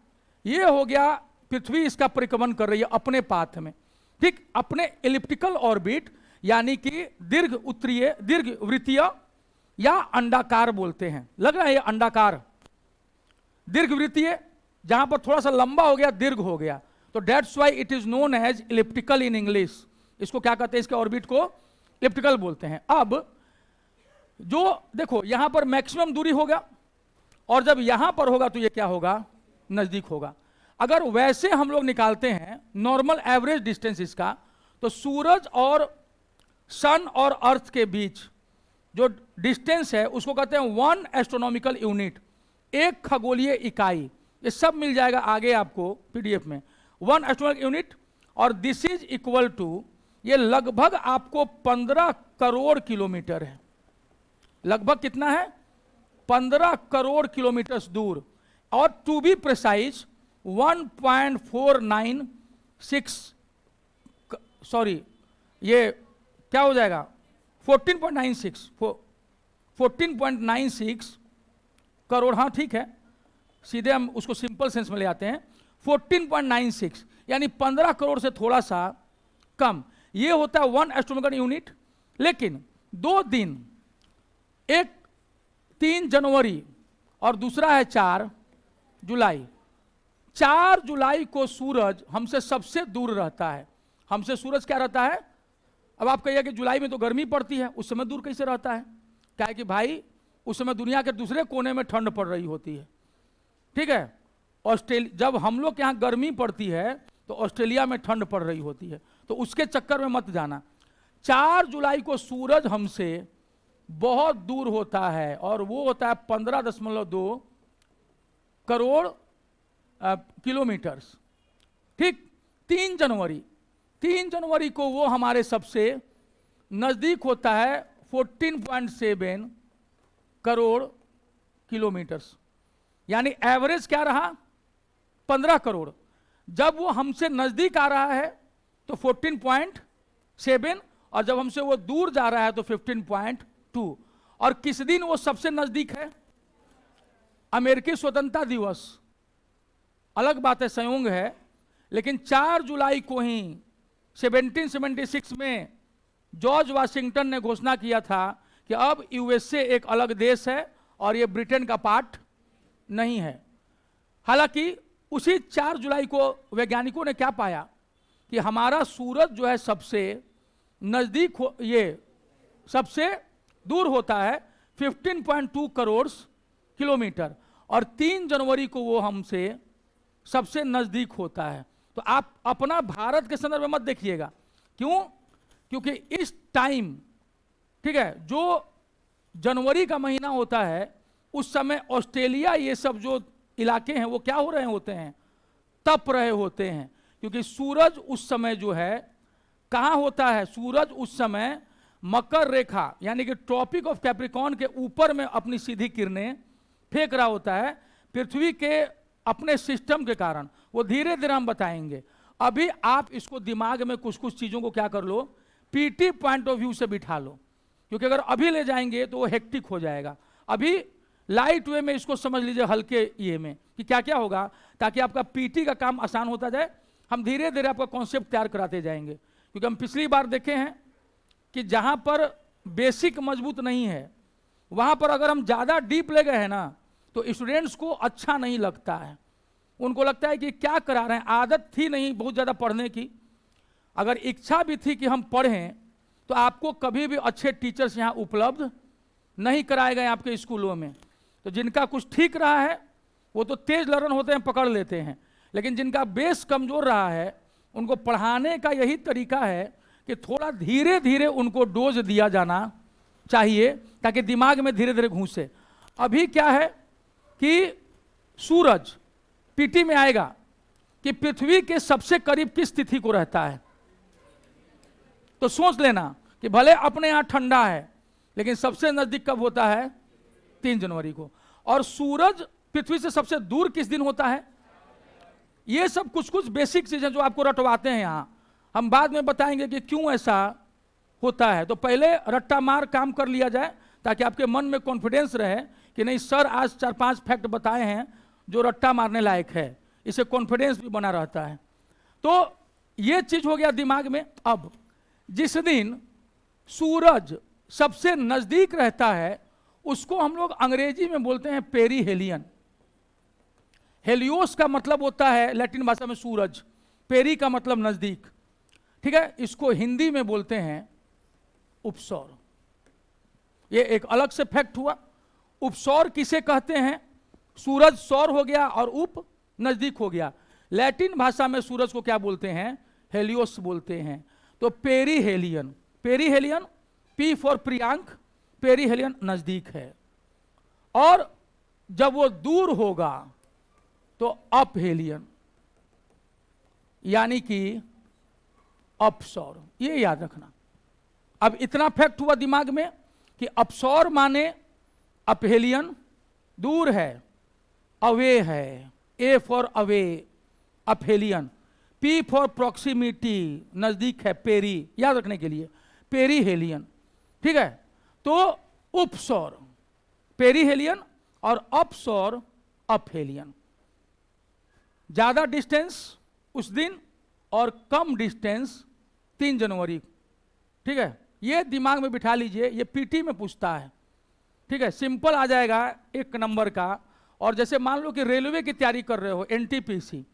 ये हो गया पृथ्वी, इसका परिक्रमण कर रही है अपने पाथ में, ठीक, अपने एलिप्टिकल ऑर्बिट, यानी कि दीर्घ उत्तरीय, दीर्घवृत्तीय या अंडाकार बोलते हैं। लग रहा है ये अंडाकार, दीर्घवृत्तीय, जहां पर थोड़ा सा लंबा हो गया, दीर्घ हो गया, तो that's why it is known as elliptical in English. इसको क्या कहते हैं, इसके ऑर्बिट को इलिप्टिकल बोलते हैं। अब जो देखो यहां पर मैक्सिमम दूरी होगा, और जब यहां पर होगा तो ये क्या होगा, नजदीक होगा। अगर वैसे हम लोग निकालते हैं नॉर्मल एवरेज डिस्टेंस इसका, तो सूरज और सन और अर्थ के बीच जो डिस्टेंस है उसको कहते हैं 1 एस्ट्रोनॉमिकल यूनिट, एक खगोलीय इकाई। ये सब मिल जाएगा आगे आपको पीडीएफ में, 1 एस्ट्रोनॉमिकल यूनिट, और दिस इज इक्वल टू ये लगभग आपको 15 करोड़ किलोमीटर है। लगभग कितना है? 15 करोड़ किलोमीटर दूर। और टू बी प्रिसाइज 1.496 सॉरी ये क्या हो जाएगा 14.96 करोड़, हाँ ठीक है, सीधे हम उसको सिंपल सेंस में ले आते हैं। 14.96 यानी 15 करोड़ से थोड़ा सा कम, ये होता है 1 एस्ट्रोनॉमिकल यूनिट। लेकिन 2 दिन, एक 3 जनवरी और दूसरा है 4 जुलाई। 4 जुलाई को सूरज हमसे सबसे दूर रहता है। हमसे सूरज क्या रहता है? अब आप कहिए कि जुलाई में तो गर्मी पड़ती है, उस समय दूर कैसे रहता है? क्या है कि भाई उस समय दुनिया के दूसरे कोने में ठंड पड़ रही होती है, ठीक है। ऑस्ट्रेलिया, जब हम लोग के यहाँ गर्मी पड़ती है तो ऑस्ट्रेलिया में ठंड पड़ रही होती है, तो उसके चक्कर में मत जाना। 4 जुलाई को सूरज हमसे बहुत दूर होता है और वो होता है 15.2 करोड़ किलोमीटर्स, ठीक। 3 जनवरी को वो हमारे सबसे नज़दीक होता है 14.7 करोड़ किलोमीटर्स, यानी एवरेज क्या रहा 15 करोड़। जब वो हमसे नज़दीक आ रहा है तो 14.7 और जब हमसे वो दूर जा रहा है तो 15.2। और किस दिन वो सबसे नज़दीक है? अमेरिकी स्वतंत्रता दिवस, अलग बात है, संयोग है, लेकिन 4 जुलाई को ही 1776 में जॉर्ज वाशिंगटन ने घोषणा किया था कि अब यूएसए एक अलग देश है और ये ब्रिटेन का पार्ट नहीं है। हालांकि उसी 4 जुलाई को वैज्ञानिकों ने क्या पाया कि हमारा सूरज जो है सबसे नज़दीक ये सबसे दूर होता है 15.2 करोड़ किलोमीटर, और 3 जनवरी को वो हमसे सबसे नज़दीक होता है। तो आप अपना भारत के संदर्भ में मत देखिएगा, क्यों? क्योंकि इस टाइम, ठीक है, जो जनवरी का महीना होता है उस समय ऑस्ट्रेलिया, ये सब जो इलाके हैं वो क्या हो रहे होते हैं? तप रहे होते हैं, क्योंकि सूरज उस समय जो है कहाँ होता है? सूरज उस समय मकर रेखा यानी कि ट्रॉपिक ऑफ कैप्रिकॉर्न के ऊपर में अपनी सीधी किरणें फेंक रहा होता है पृथ्वी के अपने सिस्टम के कारण। वो धीरे धीरे हम बताएंगे। अभी आप इसको दिमाग में कुछ कुछ चीज़ों को क्या कर लो, पीटी पॉइंट ऑफ व्यू से बिठा लो, क्योंकि अगर अभी ले जाएंगे तो वो हेक्टिक हो जाएगा। अभी लाइट वे में इसको समझ लीजिए, हल्के ये में कि क्या क्या होगा, ताकि आपका पीटी का काम आसान होता जाए। हम धीरे धीरे आपका कॉन्सेप्ट तैयार कराते जाएंगे, क्योंकि हम पिछली बार देखे हैं कि जहाँ पर बेसिक मजबूत नहीं है वहाँ पर अगर हम ज़्यादा डीप ले गए हैं ना तो स्टूडेंट्स को अच्छा नहीं लगता है। उनको लगता है कि क्या करा रहे हैं, आदत थी नहीं बहुत ज़्यादा पढ़ने की। अगर इच्छा भी थी कि हम पढ़ें तो आपको कभी भी अच्छे टीचर्स यहाँ उपलब्ध नहीं कराए गए आपके स्कूलों में। तो जिनका कुछ ठीक रहा है वो तो तेज लर्नर होते हैं, पकड़ लेते हैं, लेकिन जिनका बेस कमज़ोर रहा है उनको पढ़ाने का यही तरीका है कि थोड़ा धीरे धीरे उनको डोज दिया जाना चाहिए ताकि दिमाग में धीरे धीरे घुसे। अभी क्या है कि सूरज पीटी में आएगा कि पृथ्वी के सबसे करीब किस तिथि को रहता है, तो सोच लेना कि भले अपने यहाँ ठंडा है लेकिन सबसे नज़दीक कब होता है? 3 जनवरी को। और सूरज पृथ्वी से सबसे दूर किस दिन होता है? ये सब कुछ कुछ बेसिक चीज़ें जो आपको रटवाते हैं यहाँ, हम बाद में बताएंगे कि क्यों ऐसा होता है। तो पहले रट्टा मार काम कर लिया जाए ताकि आपके मन में कॉन्फिडेंस रहे कि नहीं सर आज 4-5 फैक्ट बताए हैं जो रट्टा मारने लायक है, इससे कॉन्फिडेंस भी बना रहता है। तो ये चीज़ हो गया दिमाग में। अब जिस दिन सूरज सबसे नज़दीक रहता है उसको हम लोग अंग्रेजी में बोलते हैं पेरीहेलियन। हेलियोस का मतलब होता है लैटिन भाषा में सूरज, पेरी का मतलब नज़दीक, ठीक है। इसको हिंदी में बोलते हैं उपसौर। ये एक अलग से फैक्ट हुआ। उपसौर किसे कहते हैं? सूरज सौर हो गया और उप नज़दीक हो गया। लैटिन भाषा में सूरज को क्या बोलते हैं? हेलियोस बोलते हैं। तो perihelion, perihelion P for Priyank, perihelion नज़दीक है। और जब वो दूर होगा तो अपहेलियन, यानी कि अपसौर, ये याद रखना। अब इतना फैक्ट हुआ दिमाग में कि अपसौर माने अपहेलियन, दूर है, अवे है, A for away aphelion, P for proximity नजदीक है, पेरी याद रखने के लिए, पेरीहेलियन, ठीक है। तो उपसौर पेरीहेलियन और अपसौर अपहेलियन, ज्यादा डिस्टेंस उस दिन और कम डिस्टेंस 3 जनवरी, ठीक है। ये दिमाग में बिठा लीजिए, ये पीटी में पूछता है, ठीक है। सिंपल आ जाएगा 1 नंबर का। और जैसे मान लो कि रेलवे की तैयारी कर रहे हो, एनटीपीसी,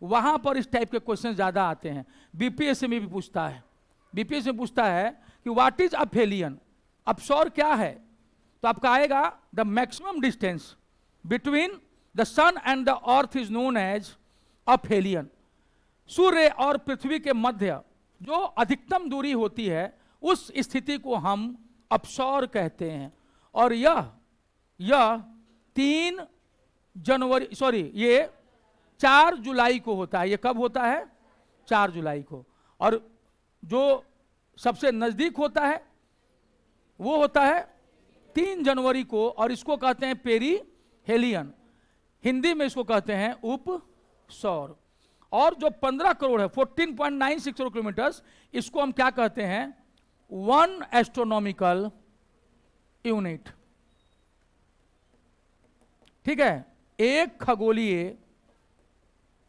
वहां पर इस टाइप के क्वेश्चन ज्यादा आते हैं। बीपीएससी में भी पूछता है, बीपीएससी में पूछता है कि व्हाट इज अपहेलियन, अपसौर क्या है, तो आपका आएगा the maximum distance between the sun and the earth is known as aphelion. सूर्य और पृथ्वी के मध्य जो अधिकतम दूरी होती है उस स्थिति को हम अपसौर कहते हैं। और यह 3 जनवरी सॉरी ये 4 जुलाई को होता है। ये कब होता है? 4 जुलाई को। और जो सबसे नजदीक होता है वो होता है 3 जनवरी को, और इसको कहते हैं पेरीहेलियन, हिंदी में इसको कहते हैं उपसौर। और जो 15 करोड़ है 14.96 करोड़ किलोमीटर, इसको हम क्या कहते हैं? 1 एस्ट्रोनॉमिकल यूनिट, ठीक है, 1 खगोलीय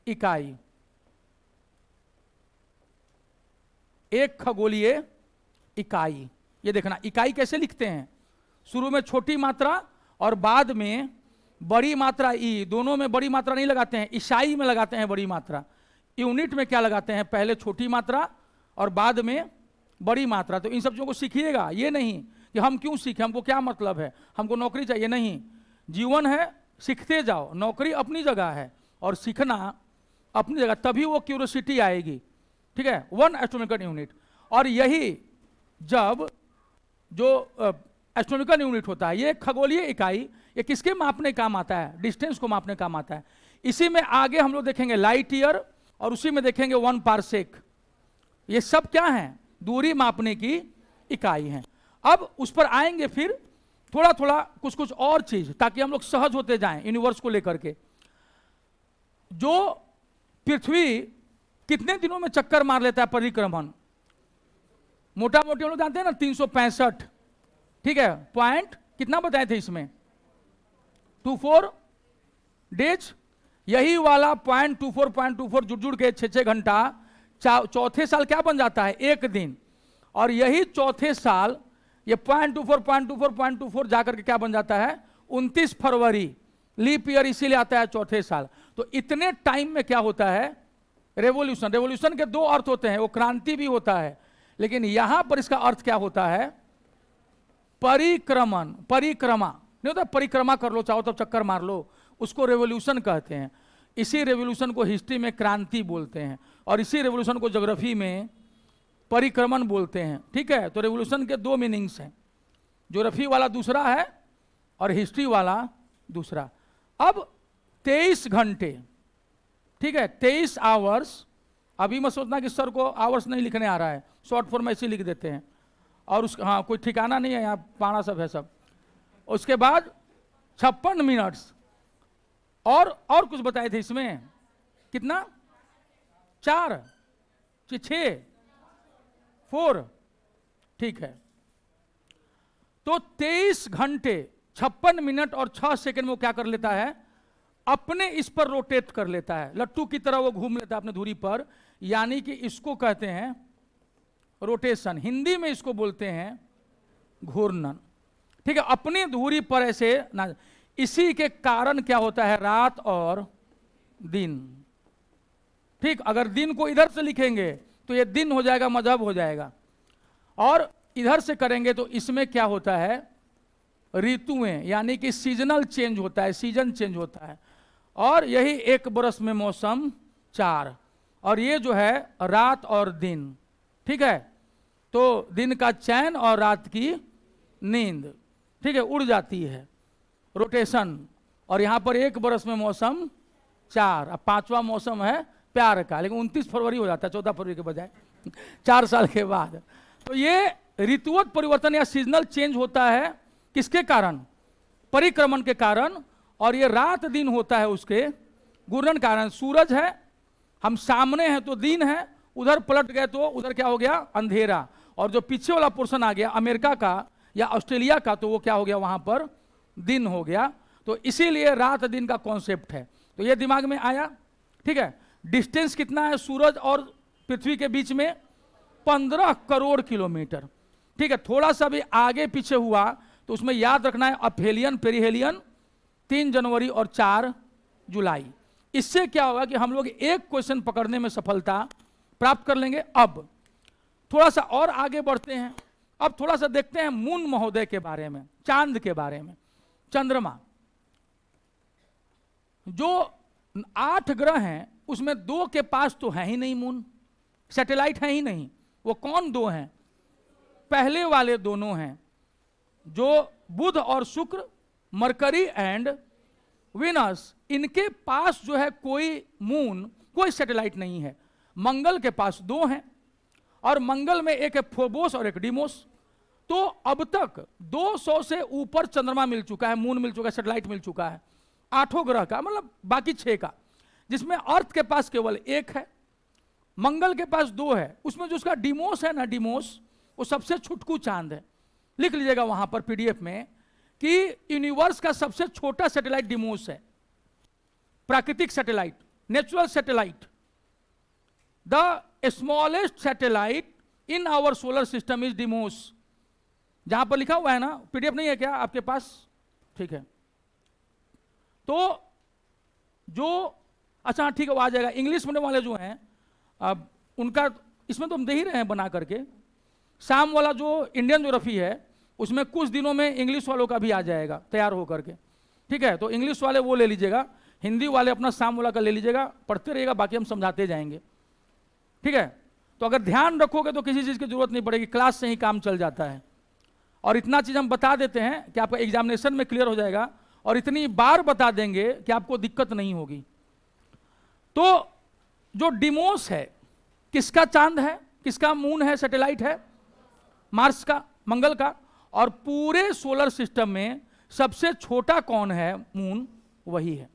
इकाई, 1 खगोलीय इकाई। ये देखना, इकाई कैसे लिखते हैं? शुरू में छोटी मात्रा और बाद में बड़ी मात्रा ई, दोनों में बड़ी मात्रा नहीं लगाते हैं, ईसाई में लगाते हैं बड़ी मात्रा। यूनिट में क्या लगाते हैं? पहले छोटी मात्रा और बाद में बड़ी मात्रा। तो इन सब चीज़ों को सीखिएगा, ये नहीं कि हम क्यों सीखें, हमको क्या मतलब है, हमको नौकरी चाहिए, नहीं। जीवन है, सीखते जाओ, नौकरी अपनी जगह है और सीखना अपनी जगह, तभी वो क्यूरियोसिटी आएगी, ठीक है। 1 एस्ट्रोनॉमिकल यूनिट। और यही जब जो एस्ट्रोनॉमिकल यूनिट होता है, ये खगोलीय इकाई, ये किसके मापने काम आता है? डिस्टेंस को मापने काम आता है। इसी में आगे हम लोग देखेंगे लाइट ईयर, और उसी में देखेंगे 1 पारसेक। ये सब क्या है? दूरी मापने की इकाई है। अब उस पर आएंगे फिर थोड़ा थोड़ा कुछ कुछ और चीज, ताकि हम लोग सहज होते जाएं यूनिवर्स को लेकर के। जो पृथ्वी कितने दिनों में चक्कर मार लेता है परिक्रमण? मोटा मोटी हम लोग जानते हैं ना, 365, ठीक है। पॉइंट कितना बताए थे इसमें? 24 डेज। यही वाला .24 जुड़ जुड़ के 6 घंटा चौथे साल क्या बन जाता है? 1 दिन। और यही चौथे साल ये .24 जाकर के क्या बन जाता है? 29 फरवरी। लीप ईयर इसीलिए आता है चौथे साल। तो इतने टाइम में क्या होता है? रेवोल्यूशन। रेवोल्यूशन के 2 अर्थ होते हैं, वो क्रांति भी होता है, लेकिन यहां पर इसका अर्थ क्या होता है? परिक्रमण। परिक्रमा नहीं होता, परिक्रमा कर लो, चाहो तब चक्कर मार लो, उसको रेवोल्यूशन कहते हैं। इसी रेवोल्यूशन को हिस्ट्री में क्रांति बोलते हैं, और इसी रेवोल्यूशन को ज्योग्राफी में परिक्रमण बोलते हैं, ठीक है। तो रेवोल्यूशन के 2 मीनिंग्स हैं, ज्योग्राफी वाला दूसरा है और हिस्ट्री वाला दूसरा। अब 23 घंटे, ठीक है, 23 आवर्स। अभी मत सोचना कि सर को आवर्स नहीं लिखने आ रहा है, शॉर्ट फॉर्म ऐसे लिख देते हैं, और उस हाँ कोई ठिकाना नहीं है, यहाँ पाना सब है सब। उसके बाद 56 मिनट्स, और कुछ बताए थे इसमें, कितना? 4 कि 6 4, ठीक है। तो 23 घंटे 56 मिनट और 6 सेकंड में वो क्या कर लेता है? अपने इस पर रोटेट कर लेता है, लट्टू की तरह वो घूम लेता है अपने धुरी पर। यानी कि इसको कहते हैं रोटेशन, हिंदी में इसको बोलते हैं घूर्णन, ठीक है। अपनी धुरी पर ऐसे ना, इसी के कारण क्या होता है? रात और दिन, ठीक। अगर दिन को इधर से लिखेंगे तो ये दिन हो जाएगा, मजहब हो जाएगा, और इधर से करेंगे तो इसमें क्या होता है? ऋतुएं, यानी कि सीजनल चेंज होता है, सीजन चेंज होता है। और यही 1 बरस में मौसम 4, और ये जो है रात और दिन, ठीक है। तो दिन का चैन और रात की नींद, ठीक है, उड़ जाती है, रोटेशन। और यहाँ पर 1 बरस में मौसम 4, अब 5वां मौसम है प्यार का, लेकिन 29 फरवरी हो जाता है 14 फरवरी के बजाय, 4 साल के बाद। तो ये ऋतुवत परिवर्तन या सीजनल चेंज होता है किसके कारण? परिक्रमण के कारण। और ये रात दिन होता है उसके घूर्णन कारण। सूरज है, हम सामने हैं तो दिन है, उधर पलट गए तो उधर क्या हो गया? अंधेरा। और जो पीछे वाला पोर्शन आ गया अमेरिका का या ऑस्ट्रेलिया का, तो वो क्या हो गया? वहां पर दिन हो गया। तो इसीलिए रात दिन का कॉन्सेप्ट है। तो ये दिमाग में आया, ठीक है। डिस्टेंस कितना है सूरज और पृथ्वी के बीच में? 15 करोड़ किलोमीटर, ठीक है। थोड़ा सा भी आगे पीछे हुआ तो उसमें याद रखना है अपहेलियन पेरिहेलियन 3 जनवरी और 4 जुलाई। इससे क्या होगा कि हम लोग एक क्वेश्चन पकड़ने में सफलता प्राप्त कर लेंगे। अब थोड़ा सा और आगे बढ़ते हैं। अब थोड़ा सा देखते हैं मून महोदय के बारे में, चांद के बारे में। चंद्रमा, जो 8 ग्रह हैं उसमें 2 के पास तो है ही नहीं मून, सैटेलाइट है ही नहीं। वो कौन 2 हैं? पहले वाले दोनों हैं, जो बुध और शुक्र, मरकरी एंड विनस। इनके पास जो है कोई मून, कोई सैटेलाइट नहीं है। मंगल के पास 2 हैं, और मंगल में एक है फोबोस और एक डिमोस। तो अब तक 200 से ऊपर चंद्रमा मिल चुका है, मून मिल चुका है, सैटेलाइट मिल चुका है 8 ग्रह का, मतलब बाकी 6 का, जिसमें अर्थ के पास केवल 1 है, मंगल के पास 2 है। उसमें जो उसका डिमोस है ना, डिमोस वो सबसे छुटकू चांद है। लिख लीजिएगा वहां पर पीडीएफ में कि यूनिवर्स का सबसे छोटा सैटेलाइट डिमोस है, प्राकृतिक satellite, natural satellite. The smallest satellite in our solar system is Deimos. जहां पर लिखा हुआ है ना, पीडीएफ नहीं है क्या आपके पास? ठीक है। तो जो अच्छा ठीक है, वो आ जाएगा। इंग्लिश मीडियम वाले जो हैं अब उनका इसमें तो हम दे ही रहे हैं बना करके। शाम वाला जो इंडियन ज्योग्राफी है उसमें कुछ दिनों में इंग्लिश वालों का भी आ जाएगा तैयार होकर के, ठीक है। तो इंग्लिश वाले वो ले लीजिएगा, हिंदी वाले अपना शाम वाला का ले लीजिएगा, पढ़ते रहिएगा, बाकी हम समझाते जाएंगे, ठीक है। तो अगर ध्यान रखोगे तो किसी चीज़ की जरूरत नहीं पड़ेगी, क्लास से ही काम चल जाता है। और इतना चीज़ हम बता देते हैं कि आपका एग्जामिनेशन में क्लियर हो जाएगा, और इतनी बार बता देंगे कि आपको दिक्कत नहीं होगी। तो जो डिमोस है किसका चांद है, किसका मून है, सैटेलाइट है? मार्स का, मंगल का। और पूरे सोलर सिस्टम में सबसे छोटा कौन है? मून, वही है।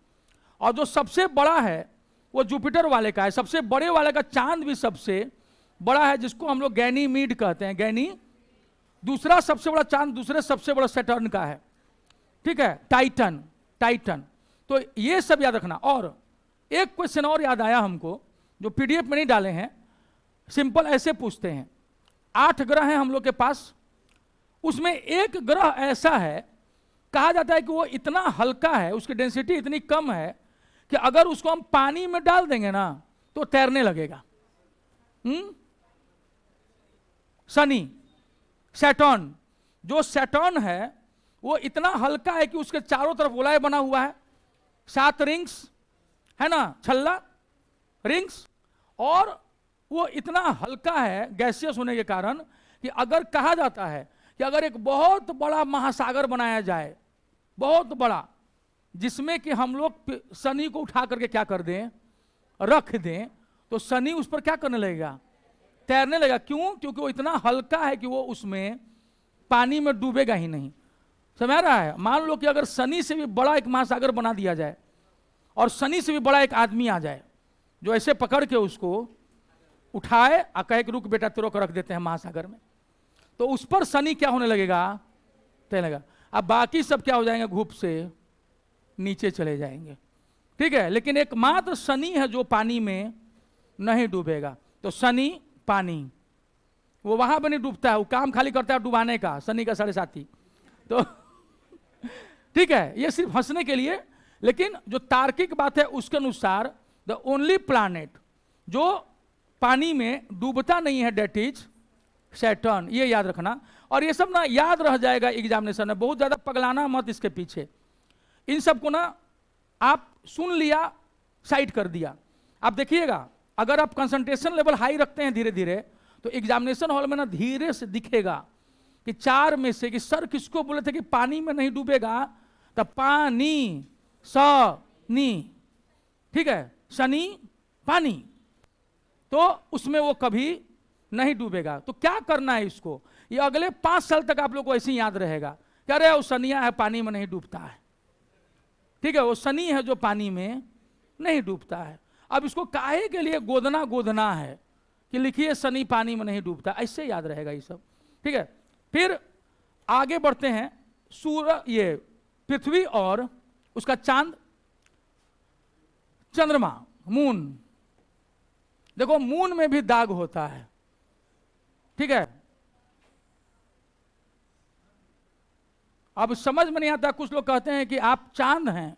और जो सबसे बड़ा है वो जुपिटर वाले का है। सबसे बड़े वाले का चांद भी सबसे बड़ा है, जिसको हम लोग गैनीमीड कहते हैं, गैनी। दूसरा सबसे बड़ा चांद दूसरे सबसे बड़ा सैटर्न का है, ठीक है, टाइटन, टाइटन। तो ये सब याद रखना। और एक क्वेश्चन और याद आया हमको, जो पीडीएफ में नहीं डाले हैं, सिंपल ऐसे पूछते हैं। 8 ग्रह हैं हम लोग के पास, उसमें एक ग्रह ऐसा है, कहा जाता है कि वो इतना हल्का है, उसकी डेंसिटी इतनी कम है कि अगर उसको हम पानी में डाल देंगे ना तो तैरने लगेगा। शनि, सैटर्न। जो सैटर्न है वो इतना हल्का है कि उसके चारों तरफ गोलाय बना हुआ है, 7 रिंग्स है ना, छल्ला रिंग्स। और वो इतना हल्का है गैसियस होने के कारण कि अगर कहा जाता है कि अगर एक बहुत बड़ा महासागर बनाया जाए, बहुत बड़ा, जिसमें कि हम लोग शनि को उठा करके क्या कर दें, रख दें, तो शनि उस पर क्या करने लगेगा? तैरने लगेगा। क्यों? क्योंकि वो इतना हल्का है कि वो उसमें पानी में डूबेगा ही नहीं। समझ रहा है? मान लो कि अगर शनि से भी बड़ा एक महासागर बना दिया जाए और शनि से भी बड़ा एक आदमी आ जाए जो ऐसे पकड़ के उसको उठाए और कहे कि रुक बेटा तेरे को रख देते हैं महासागर में, तो उस पर शनि क्या होने लगेगा? तैरने लगेगा। अब बाकी सब क्या हो जाएंगे? घूप से नीचे चले जाएंगे, ठीक है। लेकिन एकमात्र शनि है जो पानी में नहीं डूबेगा। तो शनि पानी, वो वहां पर नहीं डूबता है, वो काम खाली करता है डुबाने का, शनि का 7.5। तो ठीक है, ये सिर्फ हंसने के लिए। लेकिन जो तार्किक बात है उसके अनुसार द ओनली प्लैनेट जो पानी में डूबता नहीं है डेट इज सैटर्न। ये याद रखना। और ये सब ना याद रह जाएगा एग्जामिनेशन में, बहुत ज्यादा पगलाना मत इसके पीछे। इन सब को ना आप सुन लिया, साइड कर दिया। आप देखिएगा अगर आप कंसंट्रेशन लेवल हाई रखते हैं धीरे धीरे, तो एग्जामिनेशन हॉल में ना धीरे से दिखेगा कि 4 में से कि सर किसको बोले थे कि पानी में नहीं डूबेगा, तो पानी, शनि, ठीक है, शनि पानी, तो उसमें वो कभी नहीं डूबेगा। तो क्या करना है इसको, ये अगले 5 साल तक आप लोग को ऐसे ही याद रहेगा, कह रहे वो सनिया है पानी में नहीं डूबता है, ठीक है, वो सनी है जो पानी में नहीं डूबता है। अब इसको काहे के लिए गोदना है कि लिखिए सनी पानी में नहीं डूबता, ऐसे याद रहेगा ये सब, ठीक है। फिर आगे बढ़ते हैं, ये पृथ्वी और उसका चांद, चंद्रमा, मून। देखो मून में भी दाग होता है, ठीक है। अब समझ में नहीं आता, कुछ लोग कहते हैं कि आप चांद हैं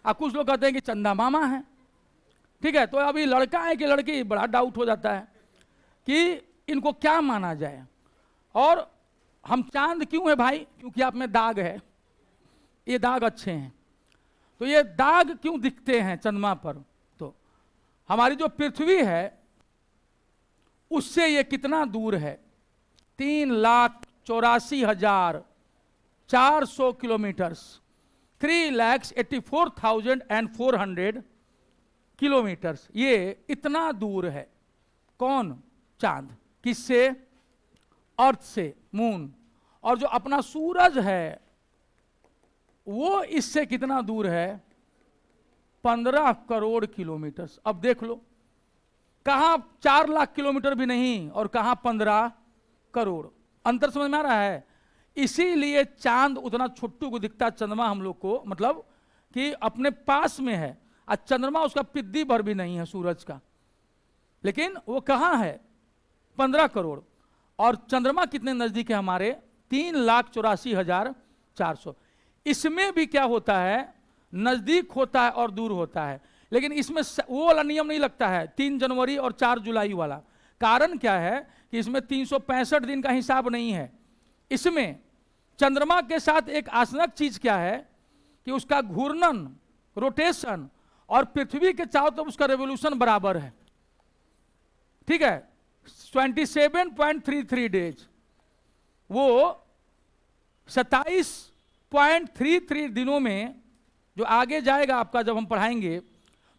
और कुछ लोग कहते हैं कि चंदा मामा है, ठीक है। तो अभी लड़का है कि लड़की, बड़ा डाउट हो जाता है कि इनको क्या माना जाए। और हम चांद क्यों है भाई, क्योंकि आप में दाग है, ये दाग अच्छे हैं। तो ये दाग क्यों दिखते हैं चंद्रमा पर, तो हमारी जो पृथ्वी है उससे ये कितना दूर है, 3,84,400 किलोमीटर्स, 3,84,400 किलोमीटर्स, ये इतना दूर है। कौन, चांद, किससे, अर्थ से, मून। और जो अपना सूरज है वो इससे कितना दूर है, 15 करोड़ किलोमीटर्स। अब देख लो, कहां 4 लाख किलोमीटर भी नहीं और कहां 15 करोड़, अंतर समझ में आ रहा है। इसीलिए चांद उतना छोटू को दिखता, चंद्रमा हम लोग को मतलब कि अपने पास में है, और चंद्रमा उसका पिद्दी भर भी नहीं है सूरज का, लेकिन वो कहां है, 15 करोड़। और चंद्रमा कितने नजदीक है हमारे, 3,84,400। इसमें भी क्या होता है, नजदीक होता है और दूर होता है, लेकिन इसमें वो वाला नियम नहीं लगता है 3 जनवरी और 4 जुलाई वाला। कारण क्या है कि इसमें 365 दिन का हिसाब नहीं है। इसमें चंद्रमा के साथ एक आसनक चीज क्या है कि उसका घूर्णन, रोटेशन, और पृथ्वी के चारों तरफ उसका रेवोल्यूशन बराबर है, ठीक है, 27.33 डेज। वो 27.33 दिनों में, जो आगे जाएगा आपका जब हम पढ़ाएंगे,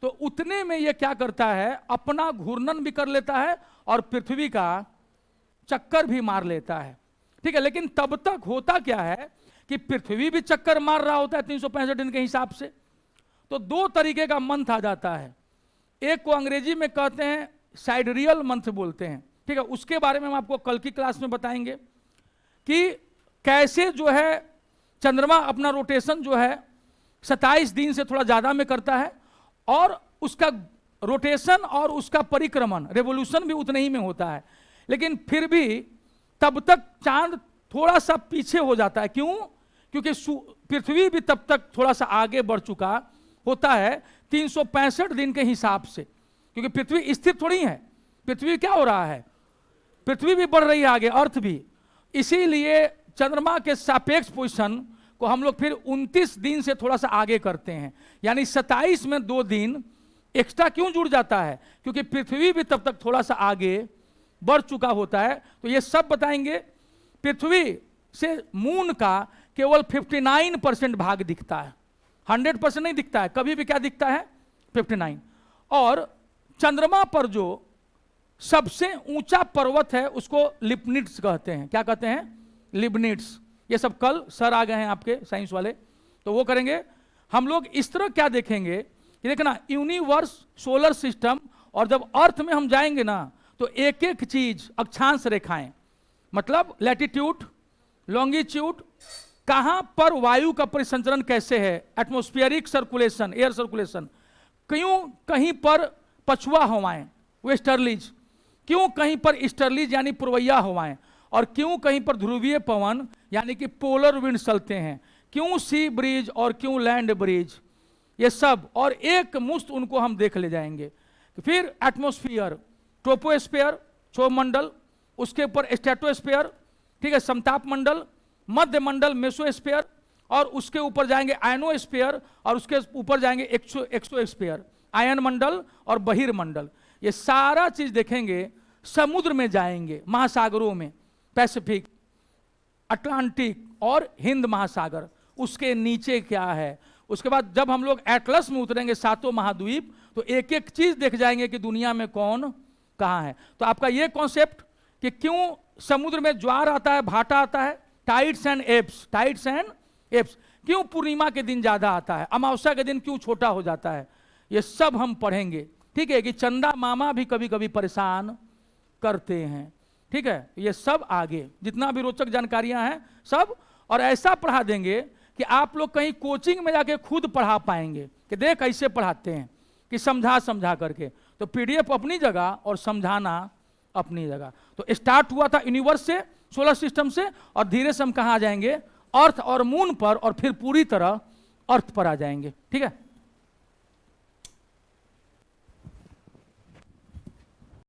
तो उतने में ये क्या करता है, अपना घूर्णन भी कर लेता है और पृथ्वी का चक्कर भी मार लेता है, ठीक है। लेकिन तब तक होता क्या है कि पृथ्वी भी चक्कर मार रहा होता है 365 दिन के हिसाब से। तो 2 तरीके का मंथ आ जाता है, एक को अंग्रेजी में कहते हैं साइडरियल मंथ बोलते हैं, ठीक है। उसके बारे में हम आपको कल की क्लास में बताएंगे कि कैसे जो है चंद्रमा अपना रोटेशन जो है 27 दिन से थोड़ा ज्यादा में करता है, और उसका रोटेशन और उसका परिक्रमण, रेवोल्यूशन भी उतने ही में होता है। लेकिन फिर भी तब तक चांद थोड़ा सा पीछे हो जाता है, क्यों, क्योंकि पृथ्वी भी तब तक थोड़ा सा आगे बढ़ चुका होता है 365 दिन के हिसाब से, क्योंकि पृथ्वी स्थिर थोड़ी है, पृथ्वी क्या हो रहा है, पृथ्वी भी बढ़ रही है आगे, अर्थ भी। इसीलिए चंद्रमा के सापेक्ष पोजीशन को हम लोग फिर 29 दिन से थोड़ा सा आगे करते हैं, यानी 27 में 2 दिन एक्स्ट्रा क्यों जुड़ जाता है, क्योंकि पृथ्वी भी तब तक थोड़ा सा आगे बढ़ चुका होता है। तो ये सब बताएंगे। पृथ्वी से मून का केवल 59% भाग दिखता है, 100% नहीं दिखता है, कभी भी क्या दिखता है, 59। और चंद्रमा पर जो सबसे ऊंचा पर्वत है उसको लिब्निट्स कहते हैं। क्या कहते हैं, लिब्निट्स। ये सब कल सर आ गए हैं आपके साइंस वाले, तो वो करेंगे। हम लोग इस तरह क्या देखेंगे कि देखना, यूनिवर्स, सोलर सिस्टम, और जब अर्थ में हम जाएंगे ना तो एक एक चीज, अक्षांश रेखाएं, मतलब लैटिट्यूड, लॉन्गिट्यूड, कहां पर वायु का परिसंचरण कैसे है, एटमॉस्फेरिक सर्कुलेशन, एयर सर्कुलेशन, क्यों कहीं पर पछुआ हवाएं, वेस्टर्लीज, क्यों कहीं पर ईस्टर्लीज यानी पूर्वैया हवाएं, और क्यों कहीं पर ध्रुवीय पवन यानी कि पोलर विंड चलते हैं, क्यों सी ब्रिज और क्यों लैंड ब्रिज, ये सब, और एक मुश्त उनको हम देख ले जाएंगे। फिर एटमॉस्फेयर, ट्रोपोस्फेयर, क्षोभ मंडल, उसके ऊपर स्ट्रेटोस्फेयर, ठीक है, समताप मंडल, मध्य मंडल, मेसोस्फेयर, और उसके ऊपर जाएंगे आयनोस्फेयर, और उसके ऊपर जाएंगे एक्सोस्फेयर, आयन मंडल और बहिर्मंडल। ये सारा चीज देखेंगे। समुद्र में जाएंगे, महासागरों में, पैसिफिक, अटलांटिक और हिंद महासागर, उसके नीचे क्या है। उसके बाद जब हम लोग एटलस में उतरेंगे, 7 महाद्वीप, तो एक एक चीज देख जाएंगे कि दुनिया में कौन कहां है। तो आपका ये कॉन्सेप्ट कि क्यों समुद्र में ज्वार आता है, भाटा आता है, tides and abs, tides and abs, क्यों पूर्णिमा के दिन ज्यादा आता है, अमावस्या के दिन क्यों छोटा हो जाता है, ये सब हम पढ़ेंगे। ठीक है, कि चंदा मामा भी कभी कभी परेशान करते हैं। ठीक है, ये सब आगे जितना भी रोचक जानकारियां हैं सब, और ऐसा पढ़ा देंगे कि आप लोग कहीं कोचिंग में जाके खुद पढ़ा पाएंगे कि देख ऐसे पढ़ाते हैं, कि समझा करके। तो पीडीएफ अपनी जगह और समझाना अपनी जगह। तो स्टार्ट हुआ था यूनिवर्स से, सोलर सिस्टम से, और धीरे से हम कहाँ आ जाएंगे, अर्थ और मून पर, और फिर पूरी तरह अर्थ पर आ जाएंगे। ठीक है।